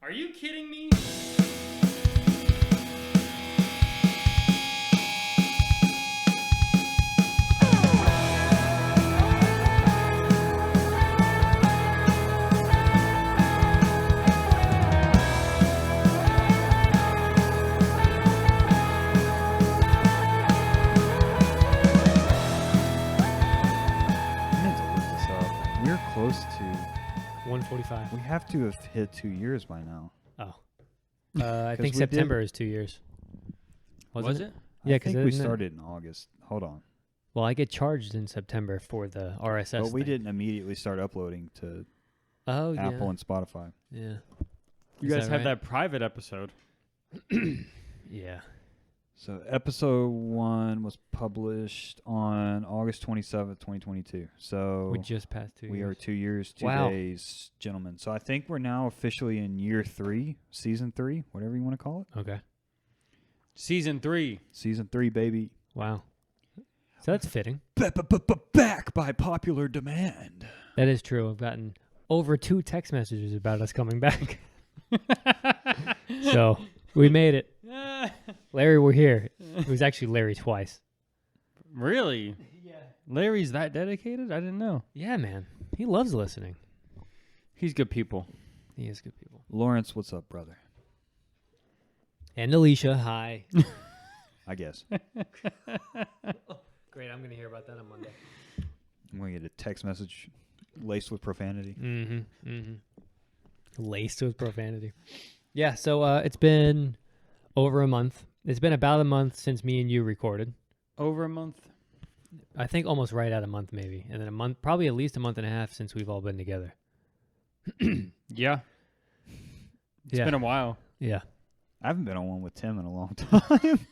Are you kidding me? Close to 145. We have to have hit 2 years by now. Oh, I think September is 2 years. Was it? Yeah, I think we started in August. Hold on. Well, I get charged in September for the RSS. But we didn't immediately start uploading to Apple and Spotify. Yeah. You guys have that private episode. Yeah. So episode 1 was published on August 27th, 2022. So we just passed 2 years. We are 2 years, 2 days, gentlemen. So I think we're now officially in year 3, season 3, whatever you want to call it. Okay. Season 3. Season 3, baby. Wow. So that's fitting. Back by popular demand. That is true. I've gotten over 2 text messages about us coming back. So we made it. Larry, we're here. It was actually Larry twice. Really? Yeah. Larry's that dedicated? I didn't know. Yeah, man. He loves listening. He's good people. He is good people. Lawrence, what's up, brother? And Alicia, hi. I guess. Great, I'm going to hear about that on Monday. I'm going to get a text message laced with profanity. Mm-hmm. Mm-hmm. Laced with profanity. Yeah, so it's been over a month. It's been about a month since me and you recorded. Over a month? I think almost right at a month, maybe. And then a month, probably at least a month and a half since we've all been together. Yeah. It's been a while. Yeah. I haven't been on one with Tim in a long time.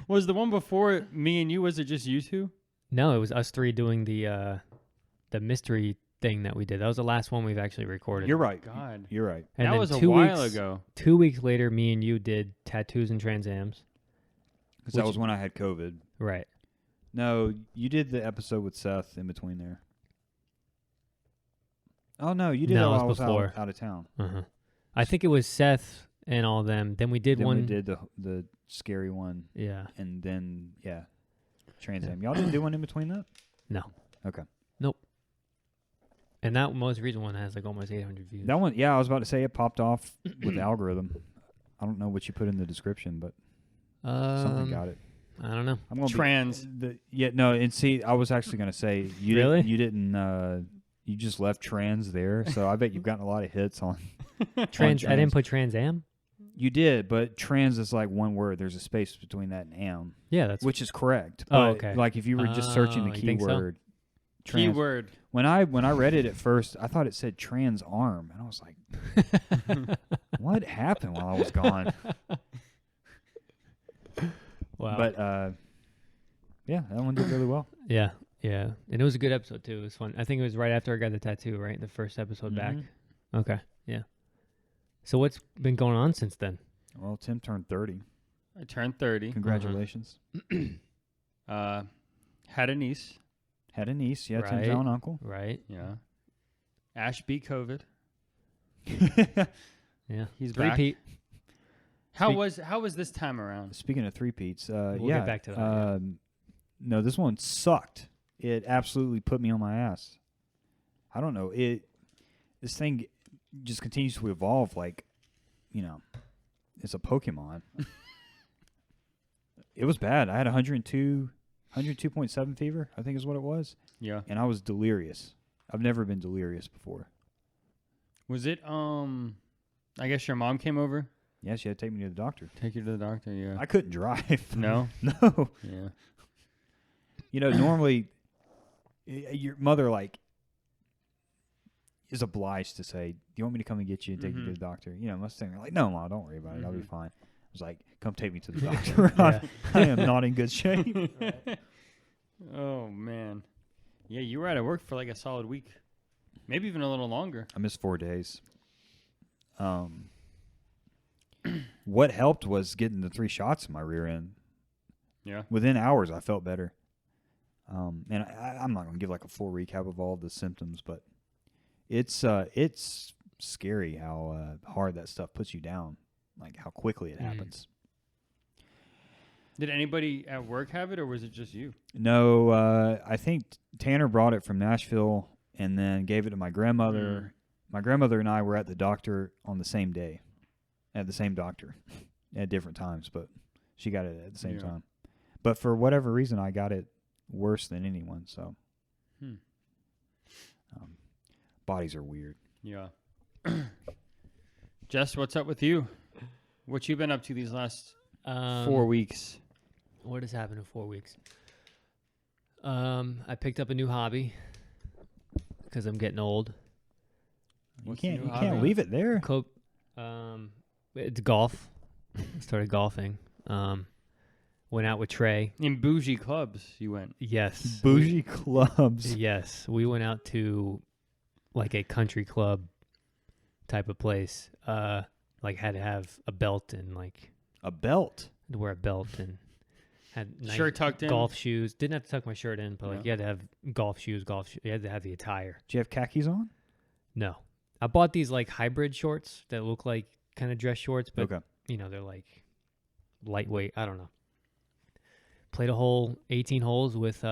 Was the one before me and you, was it just you two? No, it was us 3 doing the mystery thing that we did. That was the last one we've actually recorded. You're right. God. You're right. And that was a while ago. 2 weeks later, me and you did tattoos and Trans Ams. Because that was when I had COVID. Right. No, you did the episode with Seth in between there. Oh, no, you did No, that it while was I was before. out of town. Uh-huh. I think it was Seth and all them. Then we did one. We did the scary one. Yeah. And then, Trans Am. Y'all didn't do one in between that? No. Okay. Nope. And that most recent one has like almost 800 views. That one, I was about to say it popped off with the algorithm. I don't know what you put in the description, but something got it. I don't know. I'm gonna Trans. And see, I was actually going to say, you didn't, you just left trans there, so I bet you've gotten a lot of hits on trans. on I didn't put Trans Am. You did, but trans is like one word. There's a space between that and am. Yeah, that's which is correct. Oh, But okay. like if you were just searching the you think so? keyword, trans, Keyword. When I read it at first, I thought it said trans arm, and I was like, "What happened while I was gone?" Wow. But that one did really well. Yeah, and it was a good episode too. It was fun. I think it was right after I got the tattoo, right? The first episode back. Okay, yeah. So what's been going on since then? Well, Tim turned 30. I turned 30. Congratulations. Had a niece. Had a niece. Yeah, Right. Tim's own uncle. Right. Yeah. Ash beat COVID. Yeah. He's Repeat. How was this time around? Speaking of three-peats, We'll get back to that. No, this one sucked. It absolutely put me on my ass. I don't know. This thing just continues to evolve like, it's a Pokemon. It was bad. I had 102.7 fever, I think is what it was. Yeah. And I was delirious. I've never been delirious before. Was it, I guess your mom came over? Yeah, she had to take me to the doctor. Take you to the doctor, yeah. I couldn't drive. No? No. Yeah. Normally, your mother, is obliged to say, "Do you want me to come and get you and take you to the doctor?" Mustang are like, "No, Mom, don't worry about it. I'll be fine." I was like, "Come take me to the doctor. I am not in good shape." Right. Oh, man. Yeah, you were out of work for like a solid week. Maybe even a little longer. I missed 4 days. What helped was getting the 3 shots in my rear end. Yeah. Within hours, I felt better. And I'm not going to give like a full recap of all the symptoms, but it's scary how hard that stuff puts you down, like how quickly it happens. Did anybody at work have it, or was it just you? No, I think Tanner brought it from Nashville and then gave it to my grandmother. My grandmother and I were at the doctor on the same day, at the same doctor, at different times, but she got it at the same time. But for whatever reason, I got it worse than anyone. So, bodies are weird. Yeah. Jess, what's up with you? What you been up to these last 4 weeks? What has happened in 4 weeks? I picked up a new hobby because I'm getting old. You can't leave it there. It's golf. Started golfing. Went out with Trey. In bougie clubs, you went. Yes. Bougie clubs. Yes. We went out to like a country club type of place. Like had to have a belt and like a belt. To wear a belt and had nice shirt tucked in. Golf shoes. Didn't have to tuck my shirt in, but like you had to have golf shoes. You had to have the attire. Do you have khakis on? No. I bought these like hybrid shorts that look like kind of dress shorts, but you know, they're like lightweight. I don't know. Played a whole 18 holes with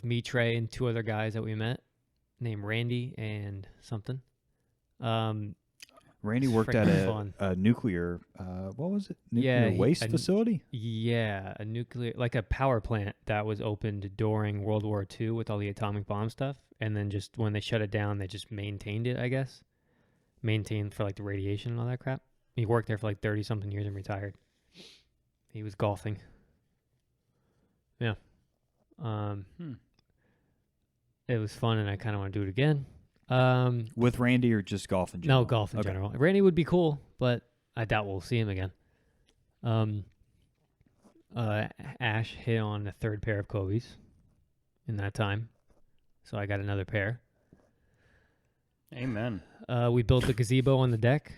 me, Trey, and 2 other guys that we met, named Randy and something. Randy worked at a nuclear, what was it? Nuclear waste facility? Yeah, like a power plant that was opened during World War II with all the atomic bomb stuff. And then just when they shut it down, they just maintained it, I guess. Maintained for like the radiation and all that crap. He worked there for like 30-something years and retired. He was golfing. Yeah. It was fun, and I kind of want to do it again. With Randy or just golf in general? No, golf in general. Randy would be cool, but I doubt we'll see him again. Ash hit on the 3rd pair of Kobe's in that time, so I got another pair. Amen. We built the gazebo on the deck.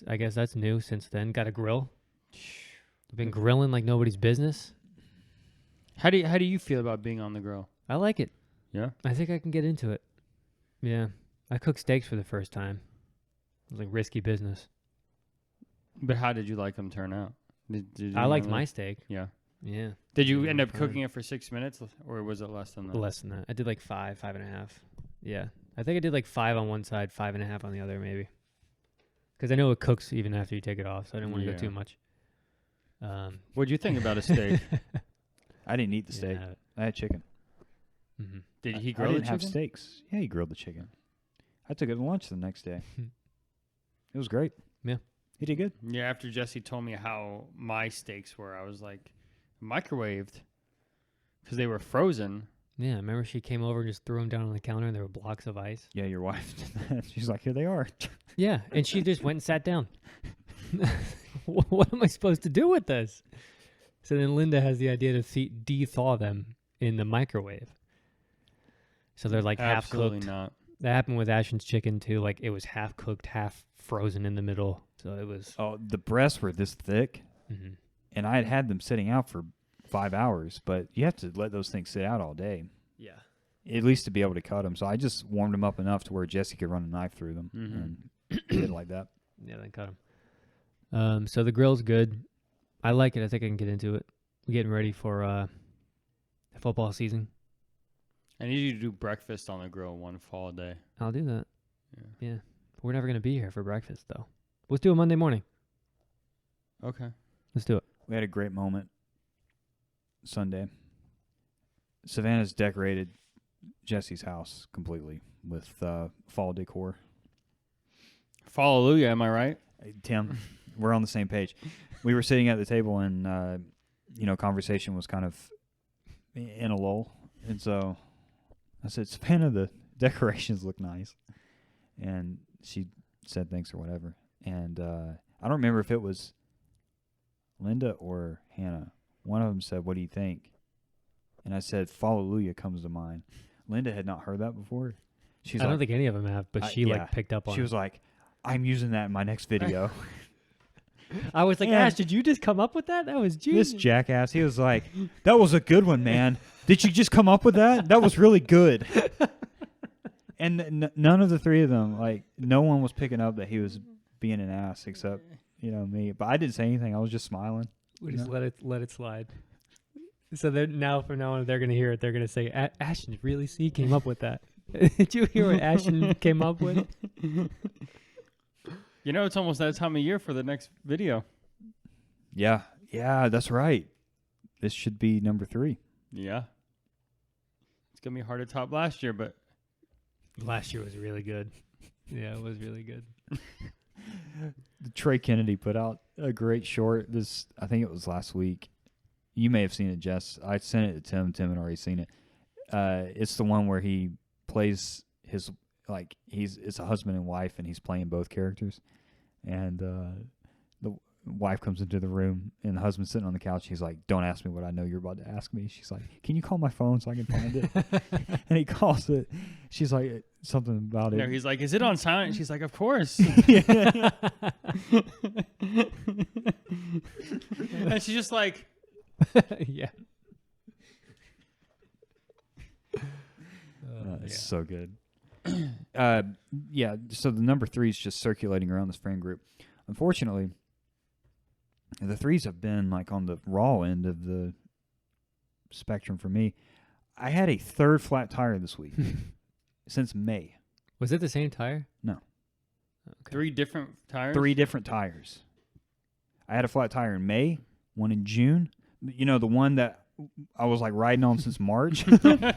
I guess that's new since then. Got a grill. I've been grilling like nobody's business. How do you feel about being on the grill? I like it. Yeah? I think I can get into it. Yeah. I cooked steaks for the first time. It was like risky business. But how did you like them turn out? Did I liked my steak. Yeah. Yeah. Did you end up cooking it for 6 minutes, or was it less than that? Less than that. I did like 5.5. Yeah. I think I did like 5 on one side, 5.5 on the other, maybe. Because I know it cooks even after you take it off, so I didn't want to go too much. What'd you think about a steak? I didn't eat the steak. Yeah. I had chicken. Mm-hmm. Did he grill the chicken? chicken? Have steaks. Yeah, he grilled the chicken. I took it to lunch the next day. It was great. Yeah. He did good. Yeah, after Jesse told me how my steaks were, I was like, microwaved because they were frozen. Yeah, I remember she came over and just threw them down on the counter and there were blocks of ice. Yeah, your wife did that. She's like, here they are. Yeah, and she just went and sat down. What am I supposed to do with this? So then Linda has the idea to de-thaw them in the microwave. So they're like Absolutely half-cooked. not. That happened with Ashton's chicken too. Like it was half-cooked, half frozen in the middle. So it was... Oh, the breasts were this thick, and I had them sitting out for 5 hours, but you have to let those things sit out all day. Yeah. At least to be able to cut them. So I just warmed them up enough to where Jesse could run a knife through them and did it like that. Yeah, then cut them. So the grill's good. I like it. I think I can get into it. We're getting ready for football season. I need you to do breakfast on the grill one fall day. I'll do that. Yeah. We're never going to be here for breakfast, though. Let's do it Monday morning. Okay. Let's do it. We had a great moment Sunday. Savannah's decorated Jesse's house completely with fall decor. Fallelujah, am I right? Hey, Tim, we're on the same page. We were sitting at the table and, conversation was kind of in a lull. And so I said, Savannah, the decorations look nice. And she said thanks or whatever. And I don't remember if it was Linda or Hannah. One of them said, what do you think? And I said, Fallelujah comes to mind. Linda had not heard that before. I don't think any of them have, but she picked up on it. She was like, I'm using that in my next video. I was like, Ash, did you just come up with that? That was genius. This jackass, he was like, that was a good one, man. Did you just come up with that? That was really good. And none of the three of them, like, no one was picking up that he was being an ass except, me. But I didn't say anything. I was just smiling. We just let it slide. So now from now on, if they're gonna hear it, they're gonna say, "Ashton, really? See, came up with that." Did you hear what Ashton came up with? It's almost that time of year for the next video. Yeah, that's right. This should be number 3. Yeah. It's going to be hard to top last year, but... Last year was really good. Yeah, it was really good. Trey Kennedy put out a great short. I think it was last week. You may have seen it, Jess. I sent it to Tim. Tim had already seen it. It's the one where he plays his... it's a husband and wife, and he's playing both characters. And the wife comes into the room, and the husband's sitting on the couch. He's like, "Don't ask me what I know you're about to ask me." She's like, "Can you call my phone so I can find it?" And he calls it. She's like, something about it. No, he's like, "Is it on silent?" She's like, "Of course." Yeah. And she's just like, yeah. It's so good. So the number 3 is just circulating around this friend group. Unfortunately, the 3s have been like on the raw end of the spectrum for me. I had a 3rd flat tire this week since May. Was it the same tire? No. Okay. 3 different tires? 3 different tires. I had a flat tire in May, one in June. The one that I was like riding on since March. That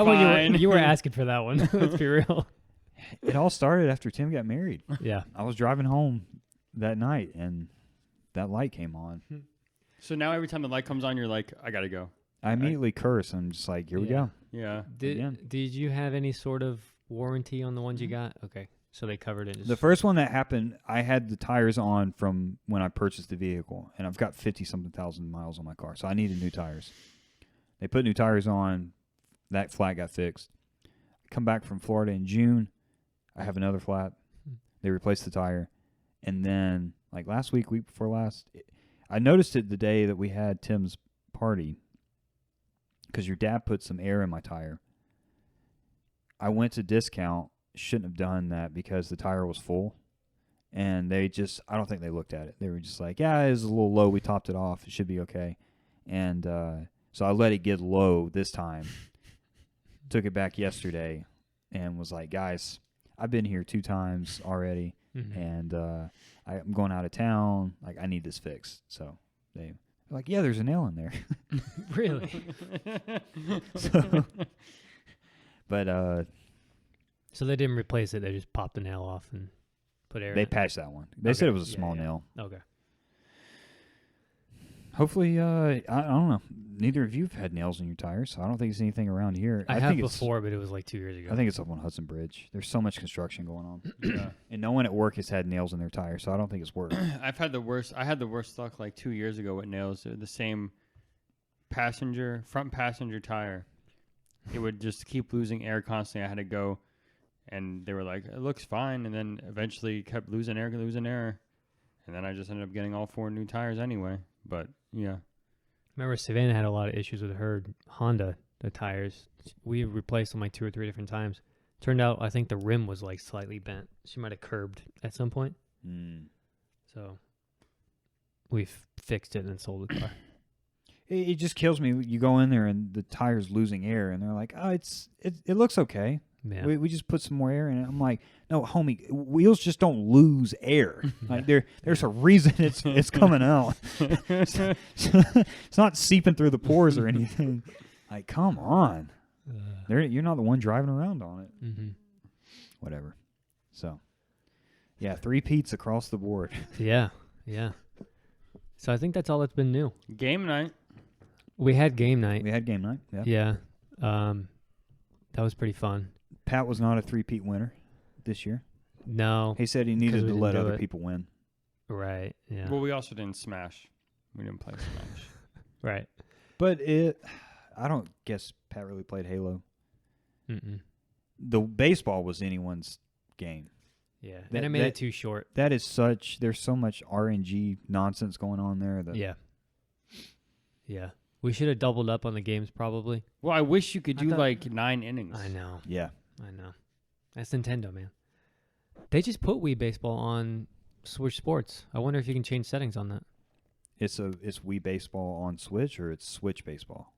one you were asking for that one. Let's be real. It all started after Tim got married. Yeah. I was driving home that night, and that light came on. So now every time the light comes on, you're like, I got to go. I immediately curse. I'm just like, here we go. Yeah. Did you have any sort of warranty on the ones you got? Okay. So they covered it. The first one that happened, I had the tires on from when I purchased the vehicle, and I've got 50-something thousand miles on my car, so I needed new tires. They put new tires on. That flat got fixed. I come back from Florida in June. I have another flat. They replaced the tire. And then, like last week before last, I noticed it the day that we had Tim's party because your dad put some air in my tire. I went to discount. Shouldn't have done that because the tire was full. And I don't think they looked at it. They were just like, yeah, it was a little low. We topped it off. It should be okay. And so I let it get low this time. Took it back yesterday and was like, guys, I've been here 2 times already. Mm-hmm. And I'm going out of town. Like, I need this fixed. So they're like, yeah, there's a nail in there. Really? So they didn't replace it. They just popped the nail off and put air in they it? patched that one. They said it was a small yeah. nail. Okay. Hopefully, I don't know. Neither of you have had nails in your tires, so I don't think it's anything around here. I have before, but it was like 2 years ago. I think it's up on Hudson Bridge. There's so much construction going on. Yeah. And no one at work has had nails in their tires, so I don't think it's worth it. I had the worst luck like 2 years ago with nails. The same front passenger tire. It would just keep losing air constantly. I had to go, and they were like, it looks fine. And then eventually kept losing air. And then I just ended up getting all 4 new tires anyway. But, yeah. Remember, Savannah had a lot of issues with her Honda, the tires. We replaced them like 2 or 3 different times. Turned out, I think the rim was like slightly bent. She might have curbed at some point. So we fixed it and sold the car. It just kills me. You go in there and the tire's losing air, and they're like, "Oh, it looks okay. Yeah. We just put some more air in it." I'm like, "No, homie, wheels just don't lose air. Like there's a reason it's coming out. It's not seeping through the pores or anything. Like, come on, you're not the one driving around on it. Mm-hmm. Whatever." So, yeah, 3 peats across the board. Yeah. So I think that's all that's been new. Game night. We had game night. We had game night. Yeah. Yeah. That was pretty fun. Pat was not a 3-peat winner this year. No. He said he 'Cause needed we to didn't let do other it. people win. Right. Yeah. Well, we also didn't smash. We didn't play smash. Right. But I don't guess Pat really played Halo. Mm-mm. The baseball was anyone's game. Yeah. That- And I made that- it too short. There's so much RNG nonsense going on there. That Yeah. We should have doubled up on the games probably. Well, I wish you could I do thought- like 9 innings. I know. Yeah. I know. That's Nintendo, man. They just put Wii Baseball on Switch Sports. I wonder if you can change settings on that. It's Wii Baseball on Switch, or it's Switch Baseball?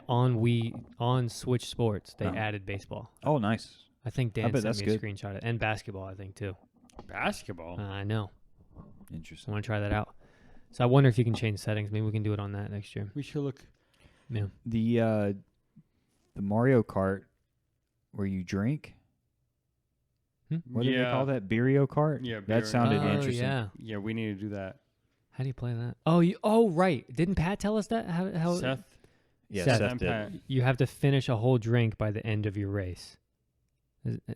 On Switch Sports, they Oh. added baseball. Oh, nice. I think I Dan bet sent that's me a good. screenshot of it. And basketball, I think, too. Basketball. I know. I Interesting. want to try that out. So I wonder if you can change settings. Maybe we can do it on that next year. We should look. Yeah. The Mario Kart where you drink. What do they call that? Beerio Kart? Yeah, That Beerio. sounded Oh, interesting. yeah. Yeah, we need to do that. How do you play that? Right. Didn't Pat tell us that? How Seth. Yeah, Seth Seth and did. Pat. you have to finish a whole drink by the end of your race.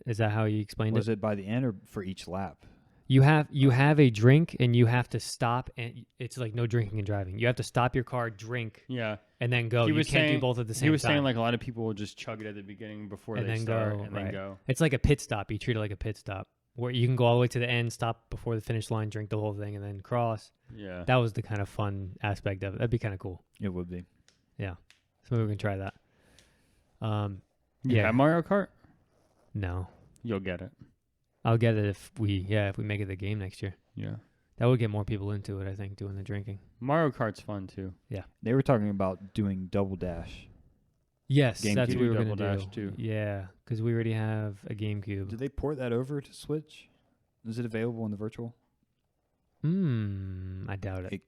Is that how you explained Was it? it by the end or for each lap? You have a drink and you have to stop, and it's like no drinking and driving. You have to stop your car, drink, Yeah. and then go. He You was can't do saying- both at the same time. He was saying like a lot of people will just chug it at the beginning before And they then start go, and then right. go. It's like a pit stop. You treat it like a pit stop where you can go all the way to the end, stop before the finish line, drink the whole thing, and then cross. Yeah. That was the kind of fun aspect of it. That'd be kind of cool. It would be. So maybe we can try that. Yeah. Yeah. Mario Kart. No, You'll get it. I'll get it if we make it the game next year. Yeah. That would get more people into it, I think, doing the drinking. Mario Kart's fun too. They were talking about doing Double Dash. Yes, GameCube. that's what we were Double going to Dash, do. too. Yeah, because we already have a GameCube. Did they port that over to Switch? Is it available in the virtual? I doubt it.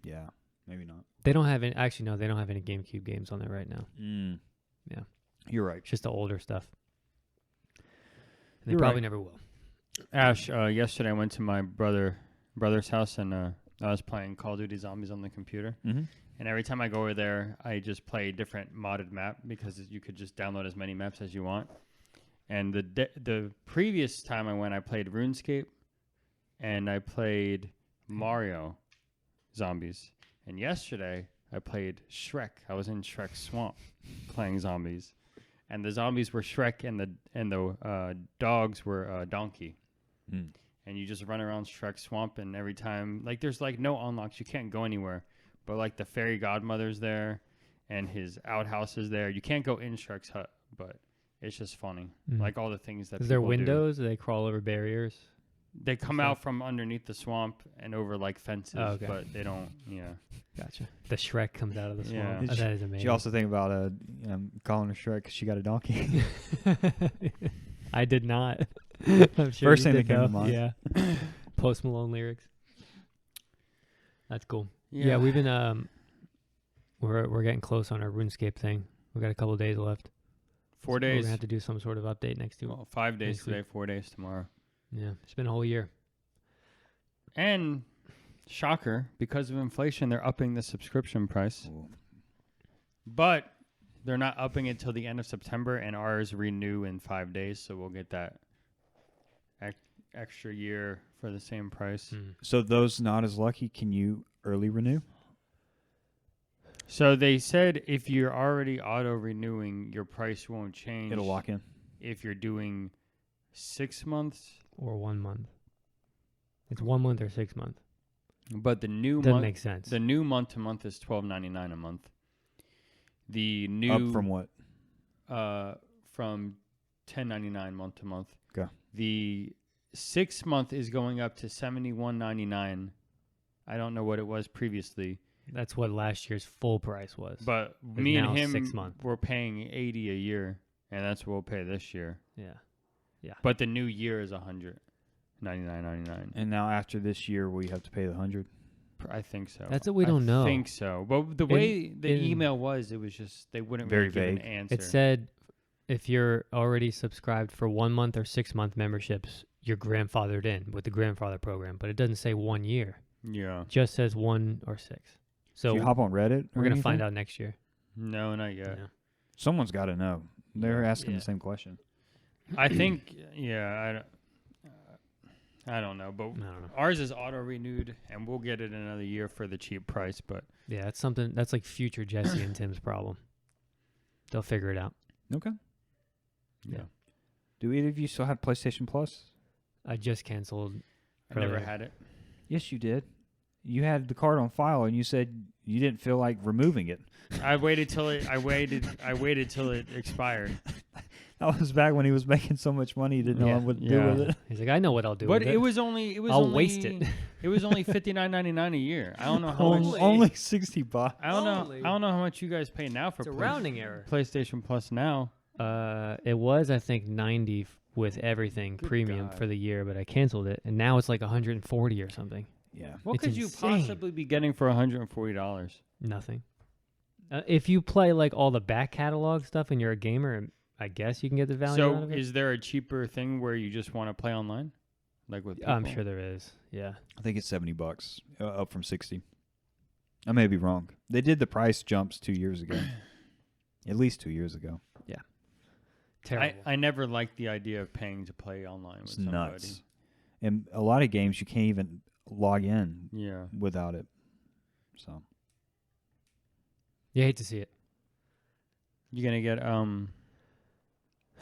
Yeah, maybe not. They don't have any. Actually, no, they don't have any GameCube games on there right now. Yeah. You're right. It's just the older stuff. And they You're probably right. never will. Ash, yesterday I went to my brother's house and I was playing Call of Duty Zombies on the computer. Mm-hmm. And every time I go over there, I just play a different modded map because you could just download as many maps as you want. And the previous time I went, I played RuneScape and I played Mario Zombies. And yesterday I played Shrek. I was in Shrek's swamp playing zombies. And the zombies were Shrek and the dogs were Donkey. Mm. And you just run around Shrek's swamp, and every time, like, there's like no unlocks. You can't go anywhere. But like the fairy godmother's there, and his outhouse is there. You can't go in Shrek's hut, but it's just funny. Like all the things that Is there people do. windows? Do they crawl over barriers? They come out from underneath the swamp and over like fences, Oh, okay. but they don't. Yeah. Gotcha. The Shrek comes out of the swamp. Yeah. Oh, that is amazing. She also think about calling her Shrek because she got a donkey. I did not. I'm sure First you thing did, that came to though. mind. Yeah. Post Malone lyrics. That's cool. Yeah, we've been we're getting close on our RuneScape thing. We got a couple days left. 4 We're days. gonna have to do some sort of update next week. Well, 5 days next week. today, 4 days tomorrow. Yeah, it's been a whole year. And shocker, because of inflation, they're upping the subscription price. Ooh. But they're not upping it till the end of September, and ours renew in 5 days, so we'll get that extra year for the same price. So those not as lucky, can you early renew? So they said if you're already auto-renewing, your price won't change. It'll lock in. If you're doing 6 months. Or 1 month. It's 1 month or 6 months. But the new Doesn't month, make sense. the new month-to-month is $12.99 a month. The new Up from what? from $10.99 month to month. Okay. The 6 month is going up to $71.99. I don't know what it was previously, That's what last year's full price was. but It's me and now him 6 month. we're paying $80 a year, and that's what we'll pay this year. Yeah. But the new year is $199.99. And now after this year, will you have to pay the 100? I think so. That's what we don't know. I think so. But the way the email was, it was just they wouldn't Very really give an vague. answer. It said if you're already subscribed for 1 month or 6 month memberships, you're grandfathered in with the grandfather program. But it doesn't say 1 year. Yeah. It just says 1 or 6. So Do you hop on Reddit? we're going to find out next year. No, not yet. Yeah. Someone's got to know. They're asking Yeah. the same question. I think, I don't know, but I don't know. ours is auto renewed, and we'll get it another year for the cheap price. But Yeah, that's something that's like future Jesse and Tim's problem. They'll figure it out. Okay. yeah, Do either of you still have PlayStation Plus? I just canceled. I never earlier. had it. Yes, you did. You had the card on file, and you said you didn't feel like removing it. I waited till it. I waited till it expired. That That was back when he was making so much money, he didn't know what to do with it. He's like, I know what I'll do But with it. it was only I'll waste it. It was only $59.99 a year. I don't know how much. Only $60. I don't know how much you guys pay now for It's a rounding error. PlayStation Plus now. It was, I think, 90 with everything Good premium God. for the year, but I canceled it, and now it's like 140 or something. Yeah. What It's could you insane. possibly be getting for $140? Nothing. If you play like all the back catalog stuff and you're a gamer, I guess you can get the value out So of it. is there a cheaper thing where you just want to play online? Like with people? I'm sure there is. Yeah. I think it's $70, up from 60. I may be wrong. They did the price jumps 2 years ago. At least 2 years ago. Terrible. I never liked the idea of paying to play online with It's somebody. nuts. And a lot of games you can't even log in Yeah. without it. So You hate to see it. You gonna get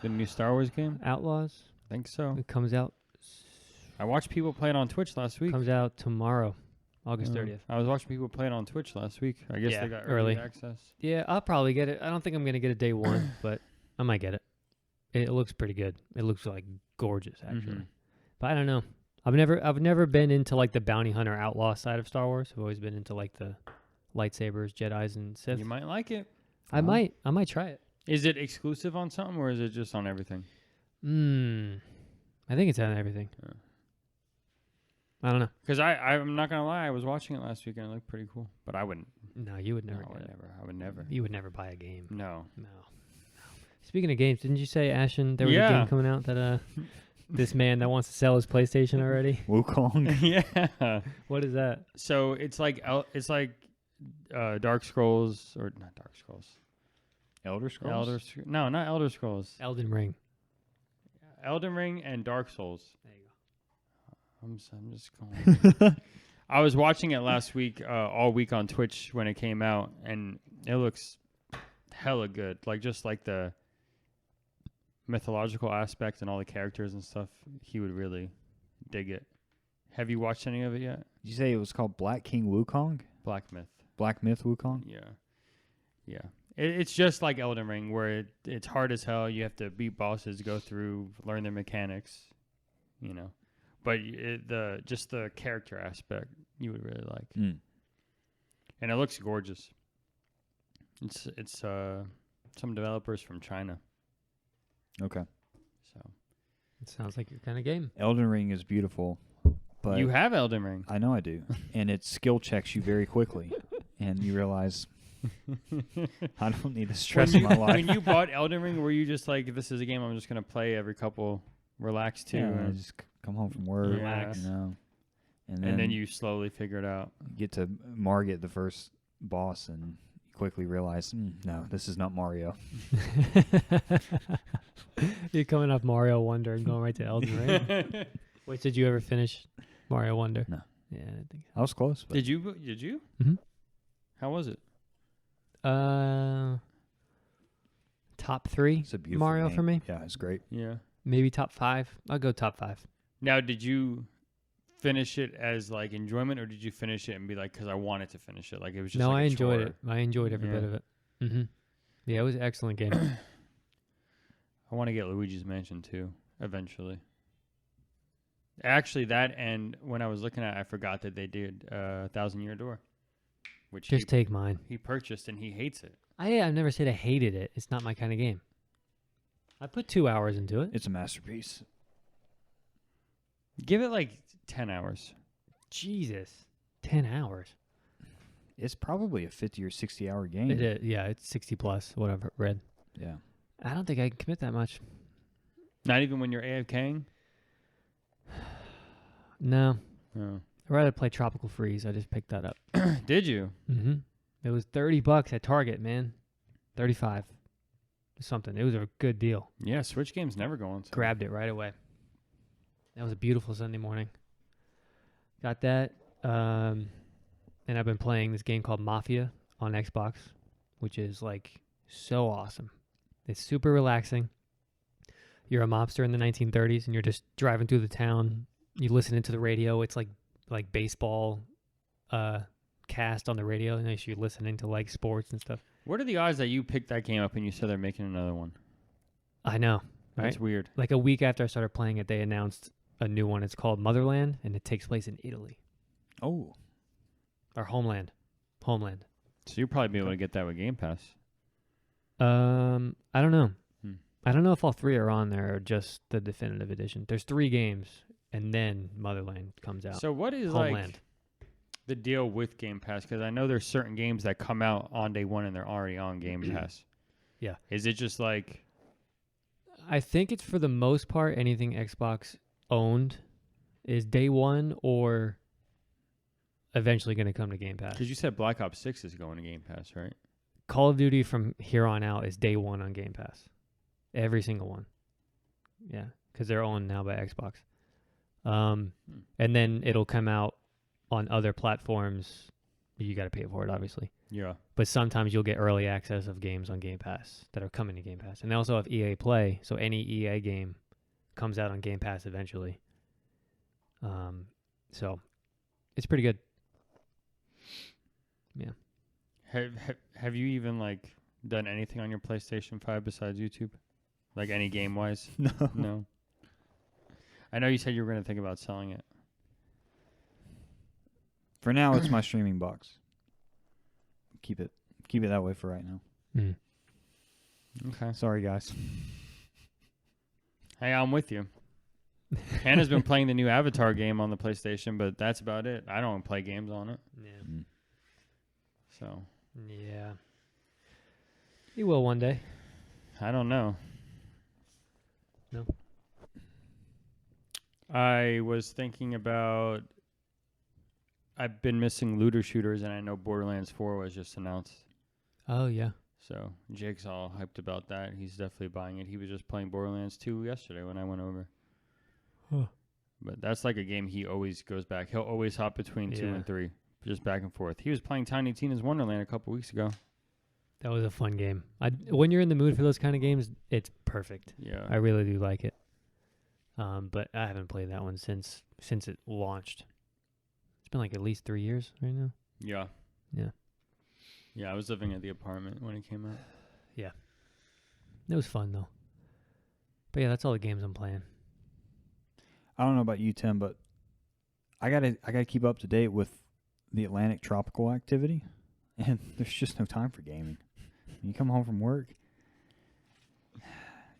the new Star Wars game? Outlaws. I think so. It comes out. I watched people play it on Twitch last week. Comes out tomorrow, August Uh, 30th. I was watching people play it on Twitch last week. I guess Yeah, they got early. early access. Yeah, I'll probably get it. I don't think I'm gonna get it day one, but I might get it. It looks pretty good. It looks like gorgeous, actually. Mhm. But I don't know. I've never been into like the bounty hunter outlaw side of Star Wars. I've always been into like the lightsabers, Jedis, and Sith. You might like it. I might try it. Is it exclusive on something or is it just on everything? I think it's on everything. Yeah. I don't know. Because I'm not gonna lie, I was watching it last week and it looked pretty cool. But I wouldn't. No, you would never No, I get would it. never. I would never. You would never buy a game. No. No. Speaking of games, didn't you say, Ashen, there was a Yeah. game coming out that this man that wants to sell his PlayStation already? Wukong. Yeah. What is that? So it's like Dark Scrolls or not Dark Scrolls. Elder Scrolls. No, not Elder Scrolls. Elden Ring. Elden Ring and Dark Souls. There you go. I'm just going. I was watching it last week, all week on Twitch when it came out, and it looks hella good. Like just like the mythological aspect and all the characters and stuff, he would really dig it. Have you watched any of it yet? Did you say it was called Black King Wukong? Black Myth. Black Myth Wukong? Yeah. Yeah. It's just like Elden Ring, where it's hard as hell. You have to beat bosses, go through, learn their mechanics, you know. But just the character aspect you would really like. Mm. And it looks gorgeous. It's some developers from China. Okay. So It sounds like your kind of game. Elden Ring is beautiful, but you have Elden Ring. I know I do. And it skill checks you very quickly. And you realize I don't need to stress in my life. When you bought Elden Ring, were you just like, this is a game I'm just gonna play every couple, relax to, Yeah, I and just come home from work, Relax. you know, and then you slowly figure it out. get to Margit, the first boss, and you quickly realize, no, this is not Mario. You're coming off Mario Wonder and going right to Elden Ring. Wait, did you ever finish Mario Wonder? No. Yeah, I didn't think I was close. But Did you? Mhm. How was it? so. Top 3 it's a beautiful Mario game. for me. Yeah, it's great. Yeah. Maybe top 5. I'll go top 5. Now, did you finish it as like enjoyment, or did you finish it and be like, because I wanted to finish it? Like it was just. No, like I a enjoyed chore? it. I enjoyed every bit Yeah. of it. Mm-hmm. Yeah, it was an excellent game. I want to get Luigi's Mansion too, eventually. Actually, that and when I was looking at it, I forgot that they did 1,000 Year Door, which Just take mine. he purchased and he hates it. I've never said I hated it. It's not my kind of game. I put 2 hours into it. It's a masterpiece. Give it like 10 hours. Jesus. 10 hours. It's probably a 50 or 60 hour game. It is, yeah, it's 60 plus, whatever, read. Yeah. I don't think I can commit that much. Not even when you're AFKing? No. Oh. I'd rather play Tropical Freeze. I just picked that up. Did you? Mm-hmm. It was $30 at Target, man. 35 something. It was a good deal. Yeah, Switch games never go on sale. Grabbed it right away. That was a beautiful Sunday morning. Got that. And I've been playing this game called Mafia on Xbox, which is like so awesome. It's super relaxing. You're a mobster in the 1930s and you're just driving through the town. You listen into the radio. It's like baseball cast on the radio, and you're listening to like sports and stuff. What are the odds that you picked that game up and you said they're making another one? I know. That's weird. Like a week after I started playing it, they announced a new one. It's called Motherland, and it takes place in Italy. Oh. Or Homeland. Homeland. So you'll probably be able to get that with Game Pass. I don't know. Hmm. I don't know if all 3 are on there or just the definitive edition. There's 3 games, and then Motherland comes out. So what is Homeland. like the deal with Game Pass? Because I know there's certain games that come out on day one and they're already on Game Pass. Yeah. Is it just like... I think it's for the most part anything Xbox owned is day one or eventually going to come to Game Pass. Because you said Black Ops 6 is going to Game Pass, right? Call of Duty from here on out is day one on Game Pass. Every single one. Yeah, because they're owned now by Xbox. And then it'll come out on other platforms. You got to pay for it, obviously. Yeah. But sometimes you'll get early access of games on Game Pass that are coming to Game Pass. And they also have EA Play, so any EA game comes out on Game Pass eventually. So it's pretty good. Yeah. Have you even like done anything on your PlayStation 5 besides YouTube? Like any game wise? No. No. I know you said you were going to think about selling it. For now, it's my streaming box. Keep it that way for right now. Mm. Okay. Sorry, guys. Hey, I'm with you. Hannah's been playing the new Avatar game on the PlayStation, but that's about it. I don't play games on it. Yeah. Mm. So. Yeah. You will one day. I don't know. No. I was thinking about... I've been missing looter shooters, and I know Borderlands 4 was just announced. Oh, yeah. So Jake's all hyped about that. He's definitely buying it. He was just playing Borderlands 2 yesterday when I went over. Huh. But that's like a game he always goes back. He'll always hop between 2 and 3, just back and forth. He was playing Tiny Tina's Wonderland a couple weeks ago. That was a fun game. When you're in the mood for those kind of games, it's perfect. Yeah. I really do like it. But I haven't played that one since it launched. It's been like at least 3 years right now. Yeah. Yeah. Yeah, I was living at the apartment when it came out. Yeah. It was fun, though. But yeah, that's all the games I'm playing. I don't know about you, Tim, but I gotta keep up to date with the Atlantic tropical activity, and there's just no time for gaming. When you come home from work,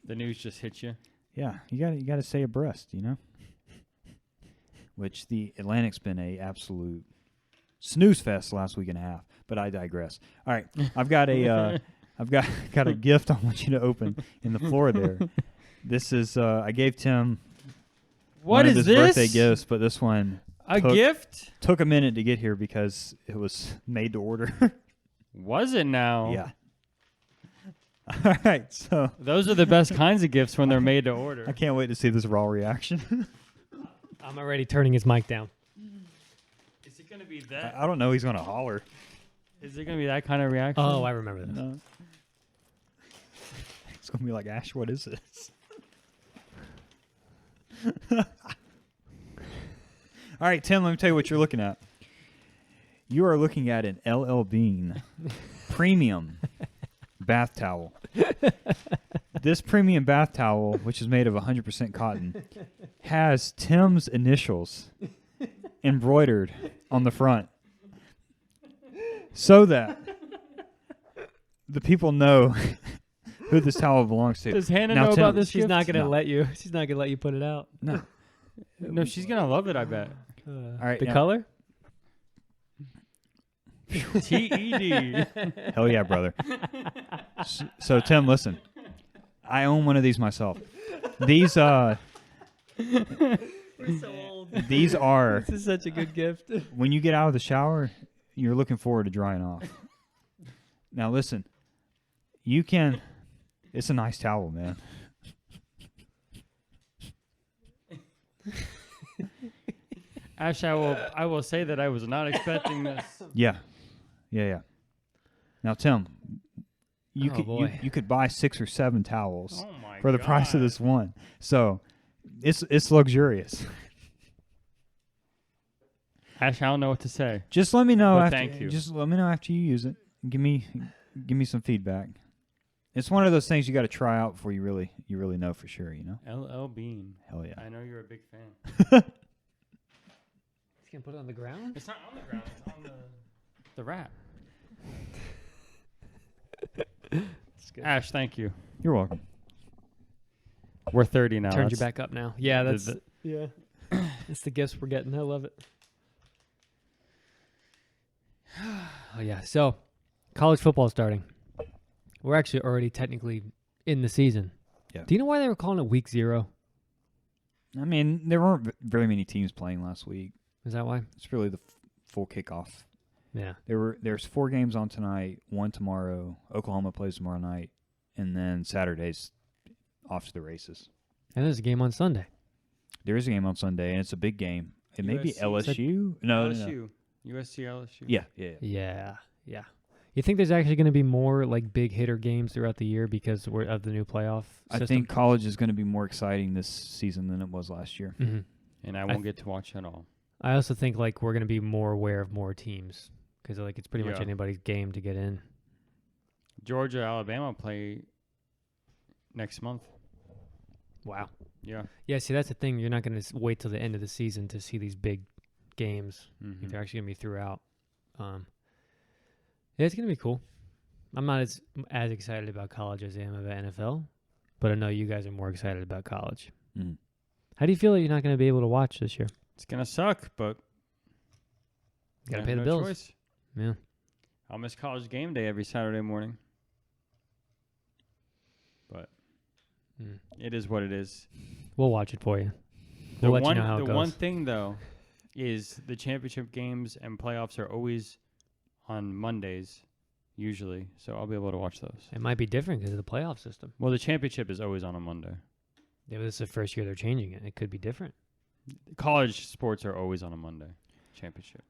The news just hit you. yeah, you gotta stay abreast, you know. Which the Atlantic's been a absolute snooze fest the last week and a half. But I digress. All right, I've got a got a gift I want you to open in the floor there. This is I gave Tim What one of is his this? birthday gifts, but this one A gift? took a minute to get here because it was made to order. Was it now? Yeah. All right, so Those are the best kinds of gifts when they're made to order. I can't wait to see this raw reaction. I'm already turning his mic down. Is it going to be that? I don't know. He's gonna holler. Is it going to be that kind of reaction? Oh, I remember this. No. It's gonna be like, Ash, what is this? All right, Tim, let me tell you what you're looking at. You are looking at an LL Bean premium bath towel. This premium bath towel, which is made of 100% cotton, has Tim's initials embroidered on the front so that the people know who this towel belongs to. Does Hannah Now, know Tim, about this She's gift? not gonna No. let you. She's not gonna let you put it out. No. No, she's going to love it, I bet. All right, The now- color? TED. Hell yeah, brother. So Tim, listen. I own one of these myself. These We're so old. these are This is such a good gift. when you get out of the shower, you're looking forward to drying off. Now listen. You can it's a nice towel, man. Ash, I will say that I was not expecting this. Yeah. Now Tim, you Oh, could boy. you could buy 6 or 7 towels Oh my for the price of God. this one. So it's luxurious. Ash, I don't know what to say. Just let me know But after thank you. Just let me know after you use it. Give me some feedback. It's one of those things you got to try out before you really know for sure. You know. LL Bean. Hell yeah. I know you're a big fan. He's gonna put it on the ground. It's not on the ground. It's on the wrap. That's good. Ash, thank you. You're welcome. We're 30 now. Turned you That's- back up now. Yeah, the- that's yeah. It's the gifts we're getting. I love it. Oh yeah. So, college football starting. We're actually already technically in the season. Yeah. Do you know why they were calling it week 0? I mean, there weren't very many teams playing last week. Is that why? It's really the full kickoff. Yeah. There's 4 games on tonight, 1 tomorrow. Oklahoma plays tomorrow night, and then Saturday's off to the races. And there's a game on Sunday. There is a game on Sunday, and it's a big game. It may be USC. LSU. No. LSU. USC, LSU. Yeah. Yeah. You think there's actually going to be more like big hitter games throughout the year because of the new playoff system? I think college is going to be more exciting this season than it was last year. Mm-hmm. And I won't get to watch at all. I also think like we're going to be more aware of more teams because like it's pretty much Yeah. anybody's game to get in. Georgia, Alabama play next month. Wow. Yeah. Yeah, see, that's the thing. You're not going to wait till the end of the season to see these big games. Mhm. They're actually going to be throughout. Yeah, it's going to be cool. I'm not as excited about college as I am about NFL, but I know you guys are more excited about college. Mm. How do you feel that you're not going to be able to watch this year? It's going to suck, but You got to I pay have the no bills. choice. Yeah. I'll miss college game day every Saturday morning. But Mm. it is what it is. We'll watch it for you. The We'll let one, you know how it the goes. one thing, though, is the championship games and playoffs are always on Mondays, usually. So I'll be able to watch those. It might be different because of the playoff system. Well, the championship is always on a Monday. Yeah, but this is the first year they're changing it. It could be different. College sports are always on a Monday. Championship.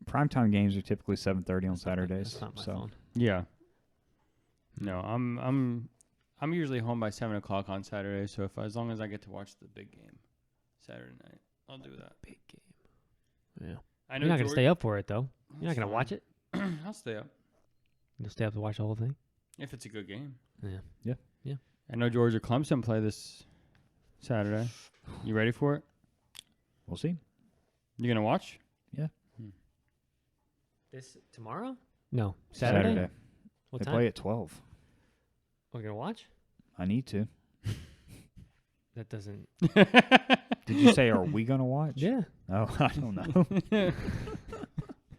Primetime games are typically 7:30 on That's not my- Saturdays. That's not my so phone. Yeah. No, I'm usually home by 7:00 on Saturday. So as long as I get to watch the big game Saturday night, I'll do that. Big game. Yeah. I know You're not going to George- stay up for it, though. You're not That's going to watch fine. it. I'll stay up You'll stay up to watch the whole thing. if it's a good game. Yeah. I know Georgia Clemson play this Saturday. You ready for it? we'll see. You gonna watch? This tomorrow? No, Saturday. What They time? play at 12. We're going to watch? I need to. That doesn't. Did you say, are we going to watch? Yeah. Oh, I don't know.